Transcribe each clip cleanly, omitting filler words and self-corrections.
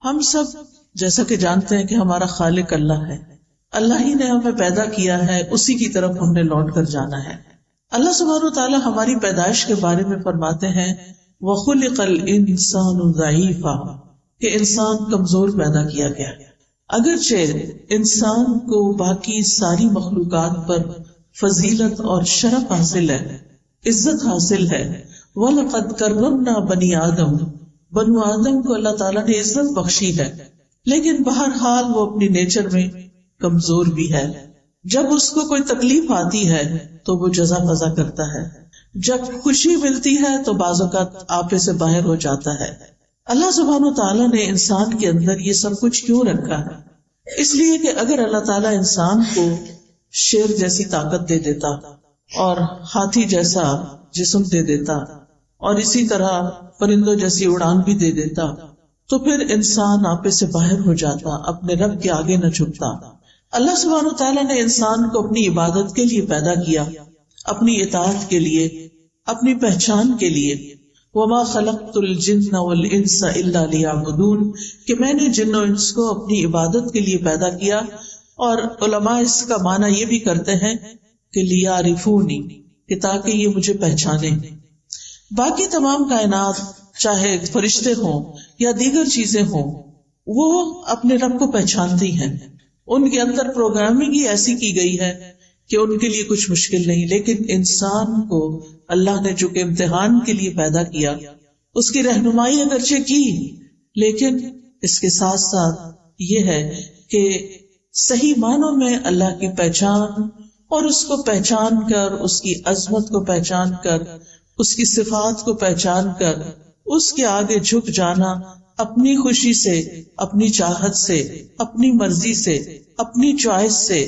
ہم سب جیسا کہ جانتے ہیں کہ ہمارا خالق اللہ ہے، اللہ ہی نے ہمیں پیدا کیا ہے، اسی کی طرف ہم نے لوٹ کر جانا ہے۔ اللہ سبحانہ وتعالی ہماری پیدائش کے بارے میں فرماتے ہیں وَخُلِقَ الْإِنسَانُ ضَعِيفًا، کہ انسان کمزور پیدا کیا گیا۔ اگرچہ انسان کو باقی ساری مخلوقات پر فضیلت اور شرف حاصل ہے، عزت حاصل ہے، وَلَقَدْ كَرَّمْنَا بَنِي آدم، بنو آدم کو اللہ تعالیٰ نے عزت بخشی ہے، لیکن بہرحال وہ اپنی نیچر میں کمزور بھی ہے۔ جب اس کو کوئی تکلیف آتی ہے تو وہ جزا فضا کرتا ہے، جب خوشی ملتی ہے تو بعض اوقات آپے سے باہر ہو جاتا ہے۔ اللہ سبحانہ وتعالیٰ نے انسان کے اندر یہ سب کچھ کیوں رکھا ہے؟ اس لیے کہ اگر اللہ تعالیٰ انسان کو شیر جیسی طاقت دے دیتا اور ہاتھی جیسا جسم دے دیتا اور اسی طرح پرندوں جیسی اڑان بھی دے دیتا تو پھر انسان آپے سے باہر ہو جاتا، اپنے رب کے آگے نہ جھکتا۔ اللہ سبحانہ وتعالیٰ نے انسان کو اپنی عبادت کے لیے پیدا کیا، اپنی اطاعت کے لیے، اپنی پہچان کے لیے۔ وَمَا خَلَقْتُ الْجِنَّ وَالْإِنسَ إِلَّا لِيَعْبُدُونَ، کہ میں نے جن و انس کو اپنی عبادت کے لیے پیدا کیا، اور علماء اس کا معنی یہ بھی کرتے ہیں کہ لِيَعْرِفُونِ، کہ تاکہ یہ مجھے پہچانے۔ باقی تمام کائنات چاہے فرشتے ہوں یا دیگر چیزیں ہوں، وہ اپنے رب کو پہچانتی ہیں، ان کے اندر پروگرامنگ ہی ایسی کی گئی ہے کہ ان کے لیے کچھ مشکل نہیں۔ لیکن انسان کو اللہ نے جو کہ امتحان کے لیے پیدا کیا، اس کی رہنمائی اگرچہ کی، لیکن اس کے ساتھ ساتھ یہ ہے کہ صحیح معنوں میں اللہ کی پہچان اور اس کو پہچان کر، اس کی عظمت کو پہچان کر، اس کی صفات کو پہچان کر اس کے آگے جھک جانا، اپنی خوشی سے، اپنی چاہت سے، اپنی مرضی سے، اپنی چوائس سے،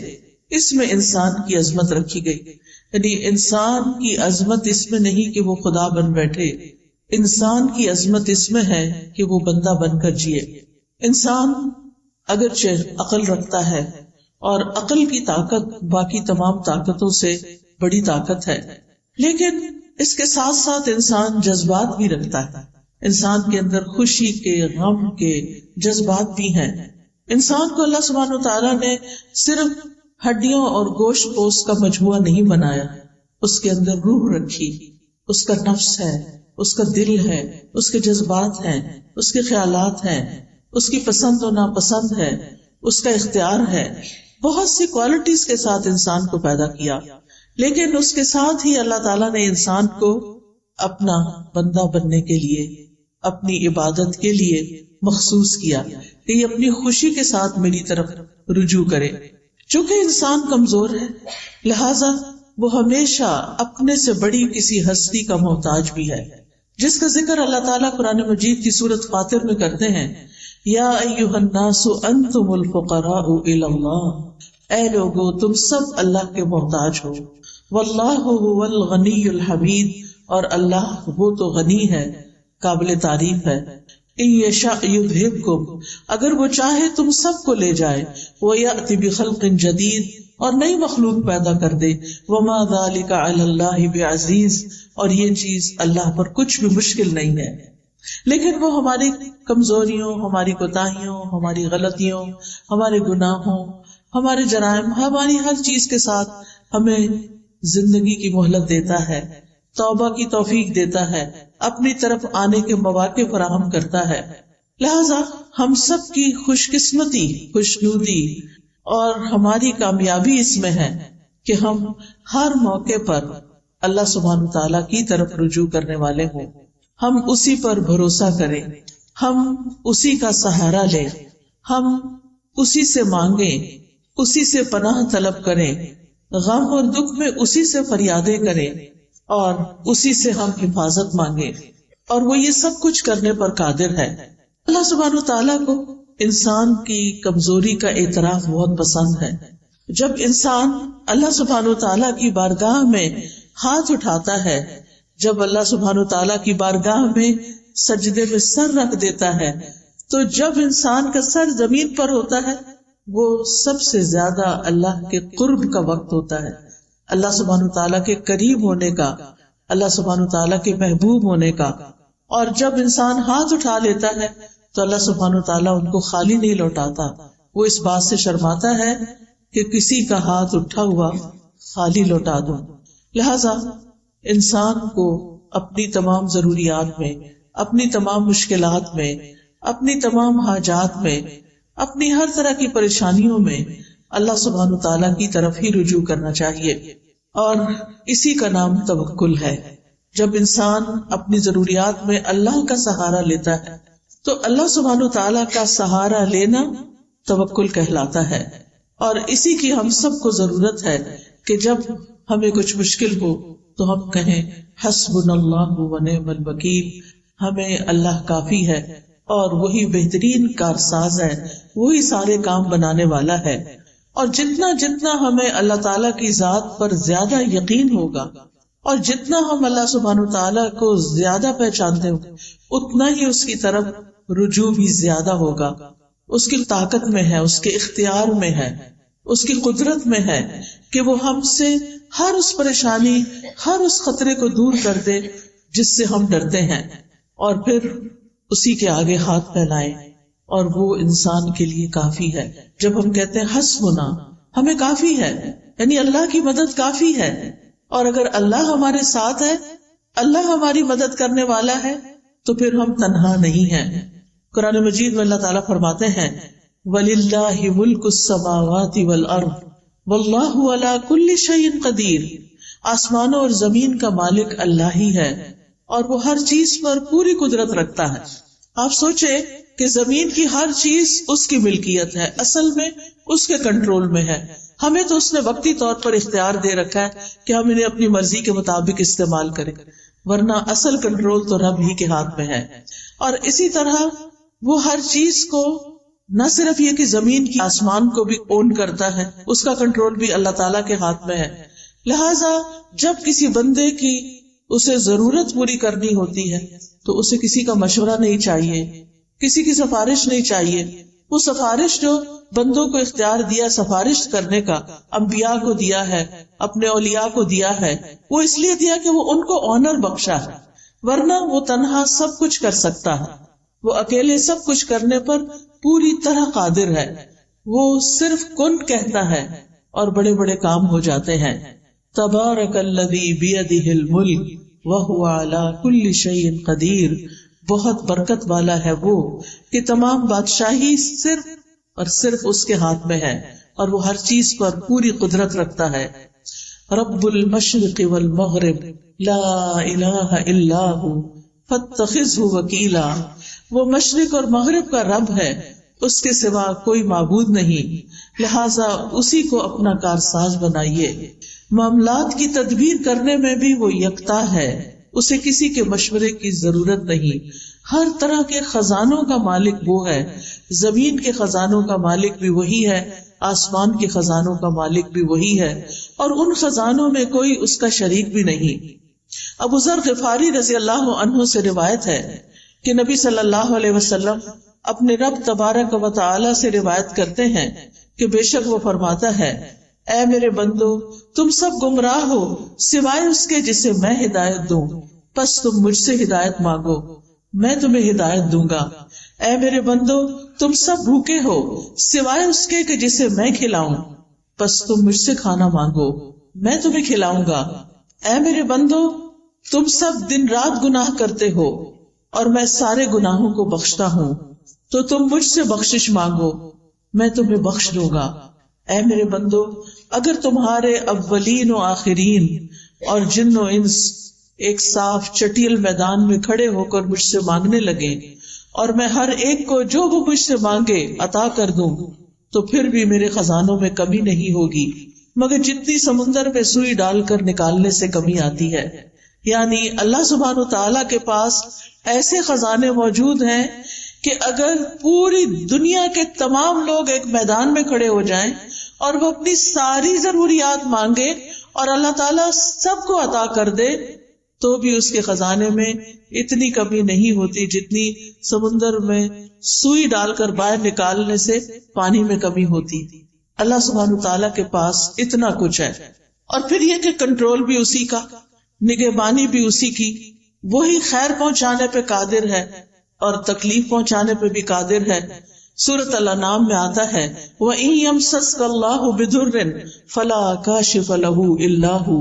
اس میں انسان کی عظمت رکھی گئی۔ یعنی انسان کی عظمت اس میں نہیں کہ وہ خدا بن بیٹھے، انسان کی عظمت اس میں ہے کہ وہ بندہ بن کر جیے۔ انسان اگرچہ عقل رکھتا ہے، اور عقل کی طاقت باقی تمام طاقتوں سے بڑی طاقت ہے، لیکن اس کے ساتھ ساتھ انسان جذبات بھی رکھتا ہے۔ انسان کے اندر خوشی کے، غم کے جذبات بھی ہیں۔ انسان کو اللہ سبحانہ وتعالیٰ نے صرف ہڈیوں اور گوشت پوست کا مجموعہ نہیں بنایا، اس کے اندر روح رکھی، اس کا نفس ہے، اس کا دل ہے، اس کے جذبات ہیں، اس کے خیالات ہیں، اس کی پسند و ناپسند ہے، اس کا اختیار ہے۔ بہت سی کوالٹیز کے ساتھ انسان کو پیدا کیا، لیکن اس کے ساتھ ہی اللہ تعالیٰ نے انسان کو اپنا بندہ بننے کے لیے، اپنی عبادت کے لیے مخصوص کیا کہ یہ اپنی خوشی کے ساتھ میری طرف رجوع کرے۔ چونکہ انسان کمزور ہے، لہذا وہ ہمیشہ اپنے سے بڑی کسی ہستی کا محتاج بھی ہے، جس کا ذکر اللہ تعالیٰ قرآن مجید کی سورۃ فاطر میں کرتے ہیں، یا ایھا الناس انتم الفقراء الی اللہ، اے لوگو تم سب اللہ کے محتاج ہو، واللہ هو الغنی الحمید، اور اللہ وہ تو غنی ہے، قابل تعریف ہے۔ ان یشاء یذھبکم، اگر وہ چاہے تم سب کو لے جائے، ویأتی بخلق جدید، اور نئی مخلوق پیدا کر دے، وما ذلک علی اللہ بعزیز، اور یہ چیز اللہ پر کچھ بھی مشکل نہیں ہے۔ لیکن وہ ہماری کمزوریوں، ہماری کوتاہیوں، ہماری غلطیوں، ہمارے گناہوں، ہمارے جرائم، ہماری ہر چیز کے ساتھ ہمیں زندگی کی مہلت دیتا ہے، توبہ کی توفیق دیتا ہے، اپنی طرف آنے کے مواقع فراہم کرتا ہے۔ لہذا ہم سب کی خوش قسمتی، خوشنودی اور ہماری کامیابی اس میں ہے کہ ہم ہر موقع پر اللہ سبحانہ تعالیٰ کی طرف رجوع کرنے والے ہوں، ہم اسی پر بھروسہ کریں، ہم اسی کا سہارا لیں، ہم اسی سے مانگیں، اسی سے پناہ طلب کریں، غم اور دکھ میں اسی سے فریادیں کریں، اور اسی سے ہم حفاظت مانگیں، اور وہ یہ سب کچھ کرنے پر قادر ہے۔ اللہ سبحانہ تعالیٰ کو انسان کی کمزوری کا اعتراف بہت پسند ہے۔ جب انسان اللہ سبحانہ تعالیٰ کی بارگاہ میں ہاتھ اٹھاتا ہے، جب اللہ سبحانہ تعالیٰ کی بارگاہ میں سجدے میں سر رکھ دیتا ہے، تو جب انسان کا سر زمین پر ہوتا ہے، وہ سب سے زیادہ اللہ کے قرب کا وقت ہوتا ہے، اللہ سبحانہ تعالیٰ کے قریب ہونے کا، اللہ سبحانہ تعالیٰ کے محبوب ہونے کا۔ اور جب انسان ہاتھ اٹھا لیتا ہے تو اللہ سبحانہ وتعالیٰ ان کو خالی نہیں لوٹاتا. وہ اس بات سے شرماتا ہے کہ کسی کا ہاتھ اٹھا ہوا خالی لوٹا دوں. لہذا انسان کو اپنی تمام ضروریات میں، اپنی تمام مشکلات میں، اپنی تمام حاجات میں، اپنی ہر طرح کی پریشانیوں میں اللہ سبحانہ تعالیٰ کی طرف ہی رجوع کرنا چاہیے. اور اسی کا نام توکل ہے. جب انسان اپنی ضروریات میں اللہ کا سہارا لیتا ہے تو اللہ سبحانہ تعالیٰ کا سہارا لینا توکل کہلاتا ہے. اور اسی کی ہم سب کو ضرورت ہے کہ جب ہمیں کچھ مشکل ہو تو ہم کہیں حسبنا اللہ و نعم الوکیل، ہمیں اللہ کافی ہے اور وہی بہترین کارساز ہے، وہی سارے کام بنانے والا ہے. اور جتنا جتنا ہمیں اللہ تعالیٰ کی ذات پر زیادہ یقین ہوگا اور جتنا ہم اللہ سبحانہ تعالیٰ کو زیادہ پہچانتے ہوں گے اتنا ہی اس کی طرف رجوع بھی زیادہ ہوگا. اس کی طاقت میں ہے، اس کے اختیار میں ہے، اس کی قدرت میں ہے کہ وہ ہم سے ہر اس پریشانی، ہر اس خطرے کو دور کر دے جس سے ہم ڈرتے ہیں، اور پھر اسی کے آگے ہاتھ پھیلائیں، اور وہ انسان کے لیے کافی ہے. جب ہم کہتے ہیں حسبنا، ہمیں کافی ہے، یعنی اللہ کی مدد کافی ہے. اور اگر اللہ ہمارے ساتھ ہے، اللہ ہماری مدد کرنے والا ہے، تو پھر ہم تنہا نہیں ہیں. قرآن مجید میں اللہ تعالیٰ فرماتے ہیں وَلِلَّهِ مُلْكُ السَّمَاوَاتِ وَالْأَرْضِ وَاللَّهُ عَلَى كُلِّ شَيْءٍ قَدِيرٌ. آسمانوں اور زمین کا مالک اللہ ہی ہے اور وہ ہر چیز پر پوری قدرت رکھتا ہے. آپ سوچے کہ زمین کی ہر چیز اس کی ملکیت ہے، اصل میں اس کے کنٹرول میں ہے. ہمیں تو اس نے وقتی طور پر اختیار دے رکھا ہے کہ ہم انہیں اپنی مرضی کے مطابق استعمال کریں، ورنہ اصل کنٹرول تو رب ہی کے ہاتھ میں ہے. اور اسی طرح وہ ہر چیز کو، نہ صرف یہ کہ زمین کی، آسمان کو بھی اون کرتا ہے، اس کا کنٹرول بھی اللہ تعالیٰ کے ہاتھ میں ہے. لہٰذا جب کسی بندے کی اسے ضرورت پوری کرنی ہوتی ہے تو اسے کسی کا مشورہ نہیں چاہیے، کسی کی سفارش نہیں چاہیے. وہ سفارش جو بندوں کو اختیار دیا سفارش کرنے کا، انبیاء کو دیا ہے، اپنے اولیاء کو دیا ہے، وہ اس لیے دیا کہ وہ ان کو آنر بخشا ہے، ورنہ وہ تنہا سب کچھ کر سکتا ہے. وہ اکیلے سب کچھ کرنے پر پوری طرح قادر ہے. وہ صرف کن کہتا ہے اور بڑے بڑے کام ہو جاتے ہیں. تبارک الذی بیدہ الملک وہو علی کل شیء قدیر. بہت برکت والا ہے وہ کہ تمام بادشاہی صرف اور صرف اس کے ہاتھ میں ہے اور وہ ہر چیز پر پوری قدرت رکھتا ہے. رب المشرق والمغرب لا الہ الا ہو فاتخذہ وکیلا. وہ مشرق اور مغرب کا رب ہے، اس کے سوا کوئی معبود نہیں، لہذا اسی کو اپنا کارساز بنائیے. معاملات کی تدبیر کرنے میں بھی وہ یکتا ہے، اسے کسی کے مشورے کی ضرورت نہیں. ہر طرح کے خزانوں کا مالک وہ ہے. زمین کے خزانوں کا مالک بھی وہی ہے، آسمان کے خزانوں کا مالک بھی وہی ہے، اور ان خزانوں میں کوئی اس کا شریک بھی نہیں. ابو ذر غفاری رضی اللہ عنہ سے روایت ہے کہ نبی صلی اللہ علیہ وسلم اپنے رب تبارک و تعالی سے روایت کرتے ہیں کہ بے شک وہ فرماتا ہے اے میرے بندو، تم سب گمراہ ہو سوائے اس کے جسے میں ہدایت دوں، پس تم مجھ سے ہدایت مانگو، میں تمہیں ہدایت دوں گا. اے میرے بندو، تم سب بھوکے ہو سوائے اس کے کہ جسے میں کھلاؤں، پس تم مجھ سے کھانا مانگو، میں تمہیں کھلاؤں گا. اے میرے بندو، تم سب دن رات گناہ کرتے ہو اور میں سارے گناہوں کو بخشتا ہوں، تو تم مجھ سے بخشش مانگو، میں تمہیں بخش دوں گا. اے میرے بندو، اگر تمہارے اولین و آخرین اور جن و انس ایک صاف چٹیل میدان میں کھڑے ہو کر مجھ سے مانگنے لگے اور میں ہر ایک کو جو وہ مجھ سے مانگے عطا کر دوں، تو پھر بھی میرے خزانوں میں کمی نہیں ہوگی مگر جتنی سمندر میں سوئی ڈال کر نکالنے سے کمی آتی ہے. یعنی اللہ سبحانہ وتعالیٰ کے پاس ایسے خزانے موجود ہیں کہ اگر پوری دنیا کے تمام لوگ ایک میدان میں کھڑے ہو جائیں اور وہ اپنی ساری ضروریات مانگے اور اللہ تعالیٰ سب کو عطا کر دے تو بھی اس کے خزانے میں اتنی کمی نہیں ہوتی جتنی سمندر میں سوئی ڈال کر باہر نکالنے سے پانی میں کمی ہوتی. اللہ سبحانہ تعالیٰ کے پاس اتنا کچھ ہے. اور پھر یہ کہ کنٹرول بھی اسی کا، نگہبانی بھی اسی کی، وہی خیر پہنچانے پہ قادر ہے اور تکلیف پہنچانے پہ بھی قادر ہے. سورۃ الانعام میں آتا ہے وَإِن يَمْسَسْكَ اللَّهُ بِضُرٍّ فَلَا كَاشِفَ لَهُ إِلَّا هُوَ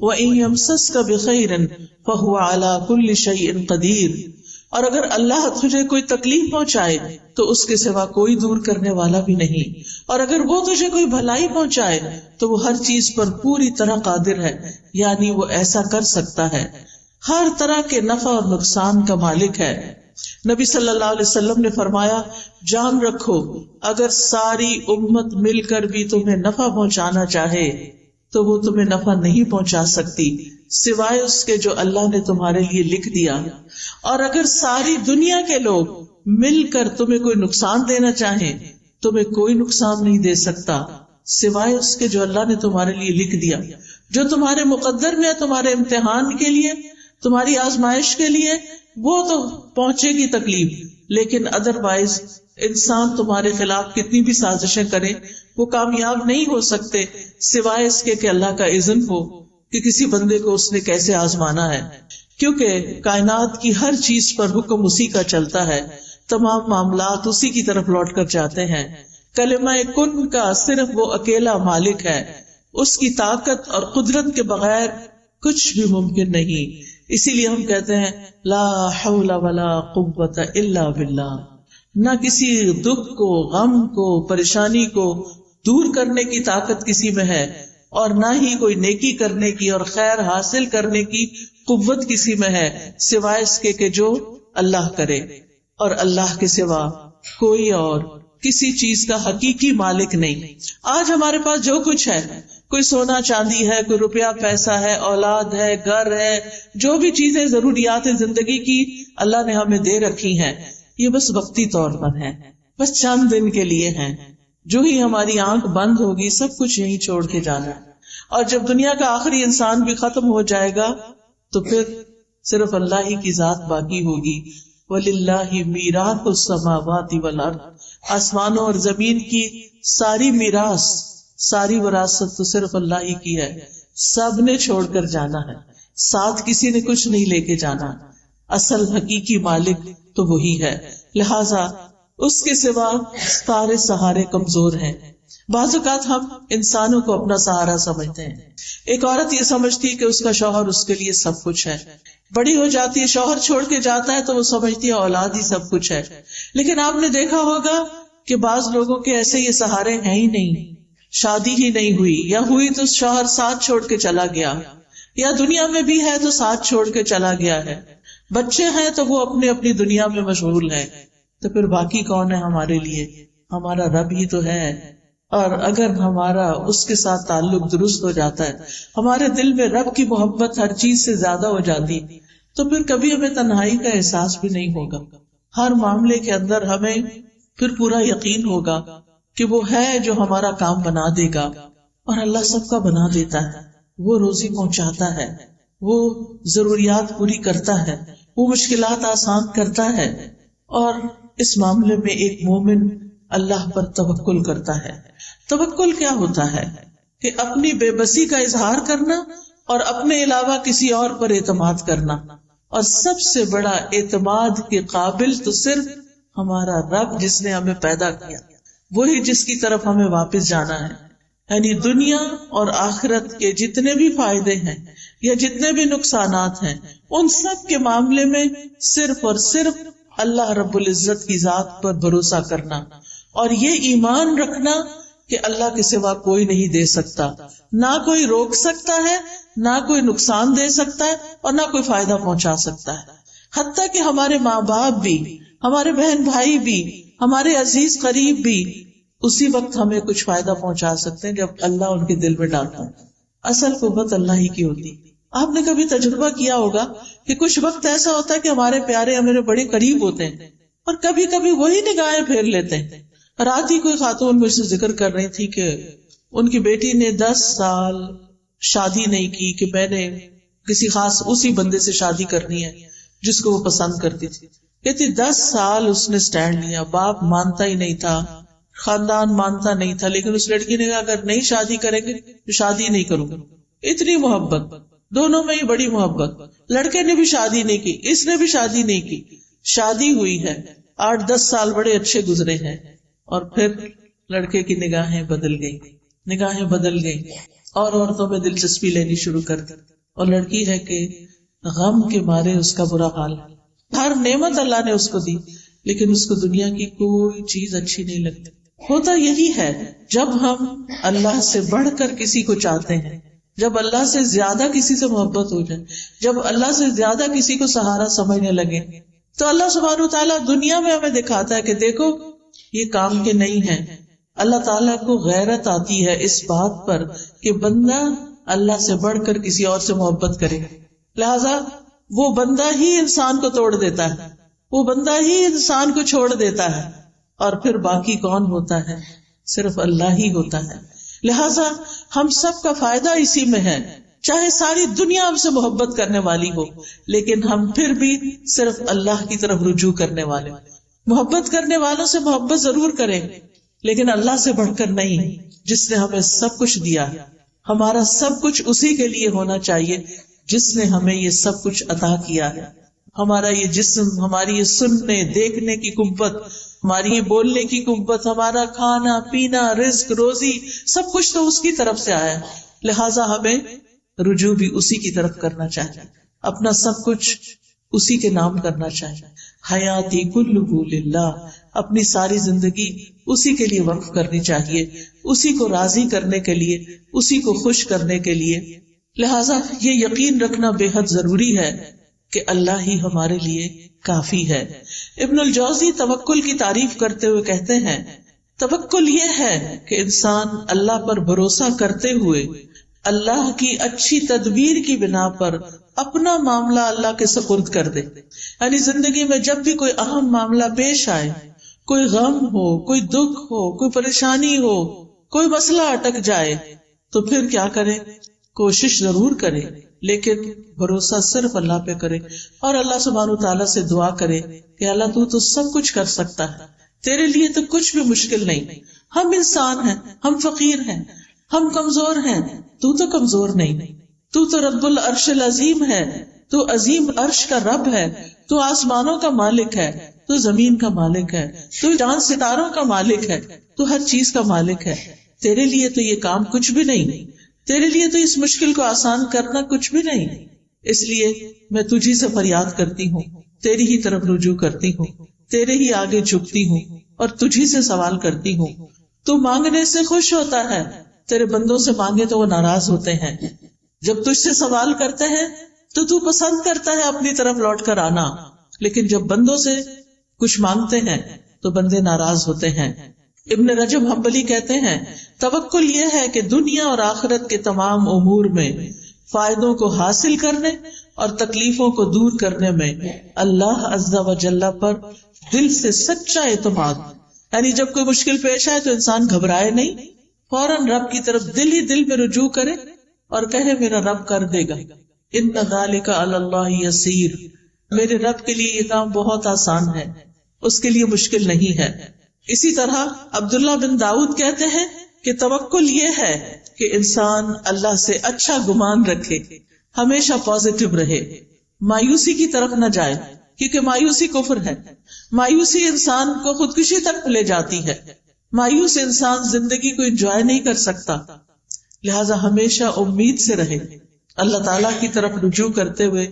وَإِن يَمْسَسْكَ بِخَيْرٍ فَهُوَ عَلَى كُلِّ شَيْءٍ قَدِيرٌ. اور اگر اللہ تجھے کوئی تکلیف پہنچائے تو اس کے سوا کوئی دور کرنے والا بھی نہیں، اور اگر وہ تجھے کوئی بھلائی پہنچائے تو وہ ہر چیز پر پوری طرح قادر ہے، یعنی وہ ایسا کر سکتا ہے، ہر طرح کے نفع اور نقصان کا مالک ہے. نبی صلی اللہ علیہ وسلم نے فرمایا جان رکھو اگر ساری امت مل کر بھی تمہیں نفع پہنچانا چاہے تو وہ تمہیں نفع نہیں پہنچا سکتی سوائے اس کے جو اللہ نے تمہارے لیے لکھ دیا، اور اگر ساری دنیا کے لوگ مل کر تمہیں کوئی نقصان دینا چاہیں تمہیں کوئی نقصان نہیں دے سکتا سوائے اس کے جو اللہ نے تمہارے لیے لکھ دیا، جو تمہارے مقدر میں ہے، تمہارے امتحان کے لیے، تمہاری آزمائش کے لیے. وہ تو پہنچے گی تکلیف، لیکن ادروائز انسان تمہارے خلاف کتنی بھی سازشیں کرے وہ کامیاب نہیں ہو سکتے سوائے اس کے کہ اللہ کا اذن ہو کہ کسی بندے کو اس نے کیسے آزمانا ہے. کیونکہ کائنات کی ہر چیز پر حکم اسی کا چلتا ہے، تمام معاملات اسی کی طرف لوٹ کر جاتے ہیں. کلمہ کن کا صرف وہ اکیلا مالک ہے، اس کی طاقت اور قدرت کے بغیر کچھ بھی ممکن نہیں. اسی لیے ہم کہتے ہیں لا حول ولا قوت الا باللہ. نہ کسی دکھ کو، غم کو، پریشانی کو دور کرنے کی طاقت کسی میں ہے، اور نہ ہی کوئی نیکی کرنے کی اور خیر حاصل کرنے کی قوت کسی میں ہے سوائے اس کے کہ جو اللہ کرے. اور اللہ کے سوا کوئی اور کسی چیز کا حقیقی مالک نہیں. آج ہمارے پاس جو کچھ ہے، کوئی سونا چاندی ہے، کوئی روپیہ پیسہ ہے، اولاد ہے، گھر ہے، جو بھی چیزیں ضروریات زندگی کی اللہ نے ہمیں دے رکھی ہیں، یہ بس وقتی طور پر ہے، بس چند دن کے لیے ہیں. جو ہی ہماری آنکھ بند ہوگی سب کچھ یہیں چھوڑ کے جانا ہے، اور جب دنیا کا آخری انسان بھی ختم ہو جائے گا تو پھر صرف اللہ ہی کی ذات باقی ہوگی. وَلِلَّهِ مِيرَاثُ السَّمَاوَاتِ وَالْأَرْضِ. آسمانوں اور زمین کی ساری میراث، ساری وراثت تو صرف اللہ ہی کی ہے. سب نے چھوڑ کر جانا ہے، ساتھ کسی نے کچھ نہیں لے کے جانا. اصل حقیقی مالک تو وہی ہے، لہذا اس کے سوا سارے سہارے کمزور ہیں. بعض اوقات ہم انسانوں کو اپنا سہارا سمجھتے ہیں. ایک عورت یہ سمجھتی ہے کہ اس کا شوہر اس کے لیے سب کچھ ہے، بڑی ہو جاتی ہے، شوہر چھوڑ کے جاتا ہے تو وہ سمجھتی ہے اولاد ہی سب کچھ ہے. لیکن آپ نے دیکھا ہوگا کہ بعض لوگوں کے ایسے یہ سہارے ہیں ہی نہیں، شادی ہی نہیں ہوئی، یا ہوئی تو شوہر ساتھ چھوڑ کے چلا گیا، یا دنیا میں بھی ہے تو ساتھ چھوڑ کے چلا گیا ہے، بچے ہیں تو وہ اپنی اپنی دنیا میں مشغول ہیں. تو پھر باقی کون ہے ہمارے لیے؟ ہمارا رب ہی تو ہے. اور اگر ہمارا اس کے ساتھ تعلق درست ہو جاتا ہے، ہمارے دل میں رب کی محبت ہر چیز سے زیادہ ہو جاتی، تو پھر کبھی ہمیں تنہائی کا احساس بھی نہیں ہوگا. ہر معاملے کے اندر ہمیں پھر پورا یقین ہوگا کہ وہ ہے جو ہمارا کام بنا دے گا. اور اللہ سب کا بنا دیتا ہے، وہ روزی پہنچاتا ہے، وہ ضروریات پوری کرتا ہے، وہ مشکلات آسان کرتا ہے. اور اس معاملے میں ایک مومن اللہ پر توکل کرتا ہے. توکل کیا ہوتا ہے؟ کہ اپنی بے بسی کا اظہار کرنا اور اپنے علاوہ کسی اور پر اعتماد کرنا. اور سب سے بڑا اعتماد کے قابل تو صرف ہمارا رب، جس نے ہمیں پیدا کیا، وہی جس کی طرف ہمیں واپس جانا ہے. یعنی دنیا اور آخرت کے جتنے بھی فائدے ہیں یا جتنے بھی نقصانات ہیں، ان سب کے معاملے میں صرف اور صرف اللہ رب العزت کی ذات پر بھروسہ کرنا، اور یہ ایمان رکھنا کہ اللہ کے سوا کوئی نہیں دے سکتا، نہ کوئی روک سکتا ہے، نہ کوئی نقصان دے سکتا ہے، اور نہ کوئی فائدہ پہنچا سکتا ہے. حتیٰ کہ ہمارے ماں باپ بھی، ہمارے بہن بھائی بھی، ہمارے عزیز قریب بھی اسی وقت ہمیں کچھ فائدہ پہنچا سکتے ہیں جب اللہ ان کے دل میں ڈالتا ہے. اصل قوت اللہ ہی کی ہوتی. آپ نے کبھی تجربہ کیا ہوگا کہ کچھ وقت ایسا ہوتا ہے کہ ہمارے پیارے ہمارے بڑے قریب ہوتے ہیں، اور کبھی کبھی وہی نگاہیں پھیر لیتے ہیں. رات ہی کوئی خاتون مجھ سے ذکر کر رہی تھی کہ ان کی بیٹی نے 10 سال شادی نہیں کی، کہ میں نے کسی خاص اسی بندے سے شادی کرنی ہے جس کو وہ پسند کرتی تھی. کہتی 10 سال اس نے سٹینڈ لیا، باپ مانتا ہی نہیں تھا، خاندان مانتا نہیں تھا، لیکن اس لڑکی نے کہا اگر نہیں شادی کریں گے تو شادی نہیں کروں گا. اتنی محبت، دونوں میں ہی بڑی محبت. لڑکے نے بھی شادی نہیں کی، اس نے بھی شادی نہیں کی، شادی ہوئی ہے، 8-10 سال بڑے اچھے گزرے ہیں، اور پھر لڑکے کی نگاہیں بدل گئی اور عورتوں میں دلچسپی لینی شروع کر دی، اور لڑکی ہے کہ غم کے مارے اس کا برا حال ہے۔ ہر نعمت اللہ نے اس کو دی، لیکن اس کو دنیا کی کوئی چیز اچھی نہیں لگتی۔ ہوتا یہی ہے جب ہم اللہ سے بڑھ کر کسی کو چاہتے ہیں، جب اللہ سے زیادہ کسی سے محبت ہو جائے، جب اللہ سے زیادہ کسی کو سہارا سمجھنے لگے، تو اللہ سبحانہ وتعالیٰ دنیا میں ہمیں دکھاتا ہے کہ دیکھو یہ کام کے نہیں ہیں۔ اللہ تعالیٰ کو غیرت آتی ہے اس بات پر کہ بندہ اللہ سے بڑھ کر کسی اور سے محبت کرے، لہذا وہ بندہ ہی انسان کو توڑ دیتا ہے، وہ بندہ ہی انسان کو چھوڑ دیتا ہے، اور پھر باقی کون ہوتا ہے؟ صرف اللہ ہی ہوتا ہے۔ لہذا ہم سب کا فائدہ اسی میں ہے، چاہے ساری دنیا ہم سے محبت کرنے والی ہو، لیکن ہم پھر بھی صرف اللہ کی طرف رجوع کرنے والے۔ محبت کرنے والوں سے محبت ضرور کریں، لیکن اللہ سے بڑھ کر نہیں، جس نے ہمیں سب کچھ دیا۔ ہمارا سب کچھ اسی کے لیے ہونا چاہیے جس نے ہمیں یہ سب کچھ عطا کیا ہے۔ ہمارا یہ جسم، ہماری یہ سننے دیکھنے کی قوت، ہماری یہ بولنے کی قوت، ہمارا کھانا پینا، رزق روزی، سب کچھ تو اس کی طرف سے آیا ہے، لہٰذا ہمیں رجوع بھی اسی کی طرف کرنا چاہیے، اپنا سب کچھ اسی کے نام کرنا چاہیے۔ حیاتی کلہ للہ، اپنی ساری زندگی اسی کے لیے وقف کرنی چاہیے، اسی کو راضی کرنے کے لیے، اسی کو خوش کرنے کے لیے۔ لہٰذا یہ یقین رکھنا بے حد ضروری ہے کہ اللہ ہی ہمارے لیے کافی ہے۔ ابن الجوزی توکل کی تعریف کرتے ہوئے کہتے ہیں، توکل یہ ہے کہ انسان اللہ پر بھروسہ کرتے ہوئے اللہ کی اچھی تدبیر کی بنا پر اپنا معاملہ اللہ کے سپرد کر دے۔ یعنی زندگی میں جب بھی کوئی اہم معاملہ پیش آئے، کوئی غم ہو، کوئی دکھ ہو، کوئی پریشانی ہو، کوئی مسئلہ اٹک جائے، تو پھر کیا کرے؟ کوشش ضرور کرے، لیکن بھروسہ صرف اللہ پہ کرے، اور اللہ سبحانہ تعالیٰ سے دعا کرے کہ اللہ تو سب کچھ کر سکتا ہے، تیرے لیے تو کچھ بھی مشکل نہیں۔ ہم انسان ہیں، ہم فقیر ہیں، ہم کمزور ہیں، تو کمزور نہیں، تو رب العرش العظیم ہے، تو عظیم عرش کا رب ہے، تو آسمانوں کا مالک ہے، تو زمین کا مالک ہے، تو چاند ستاروں کا مالک ہے، تو ہر چیز کا مالک ہے۔ تیرے لیے تو یہ کام کچھ بھی نہیں، تیرے لیے تو اس مشکل کو آسان کرنا کچھ بھی نہیں، اس لیے میں تجھی سے فریاد کرتی ہوں، تیری ہی طرف رجوع کرتی ہوں، تیرے ہی آگے جھکتی ہوں اور تجھی سے سوال کرتی ہوں۔ تو مانگنے سے خوش ہوتا ہے، تیرے بندوں سے مانگے تو وہ ناراض ہوتے ہیں۔ جب تجھ سے سوال کرتے ہیں تو پسند کرتا ہے اپنی طرف لوٹ کر آنا، لیکن جب بندوں سے کچھ مانگتے ہیں تو بندے ناراض ہوتے ہیں۔ ابن رجب حنبلی کہتے ہیں، توکل یہ ہے کہ دنیا اور آخرت کے تمام امور میں فائدوں کو حاصل کرنے اور تکلیفوں کو دور کرنے میں اللہ عز و جل پر دل سے سچا اعتماد، یعنی جب کوئی مشکل پیش آئے تو انسان گھبرائے نہیں، فوراً رب کی طرف دل ہی دل میں رجوع کرے اور کہے میرا رب کر دے گا، ان ذالک علی اللہ یسیر، میرے رب کے لیے یہ کام بہت آسان ہے، اس کے لیے مشکل نہیں ہے۔ اسی طرح عبداللہ بن داؤد کہتے ہیں کہ توکل یہ ہے کہ انسان اللہ سے اچھا گمان رکھے، ہمیشہ پازیٹو رہے، مایوسی کی طرف نہ جائے، کیونکہ مایوسی کفر ہے، مایوسی انسان کو خودکشی تک لے جاتی ہے، مایوس انسان زندگی کو انجوائے نہیں کر سکتا۔ لہذا ہمیشہ امید سے رہے، اللہ تعالیٰ کی طرف رجوع کرتے ہوئے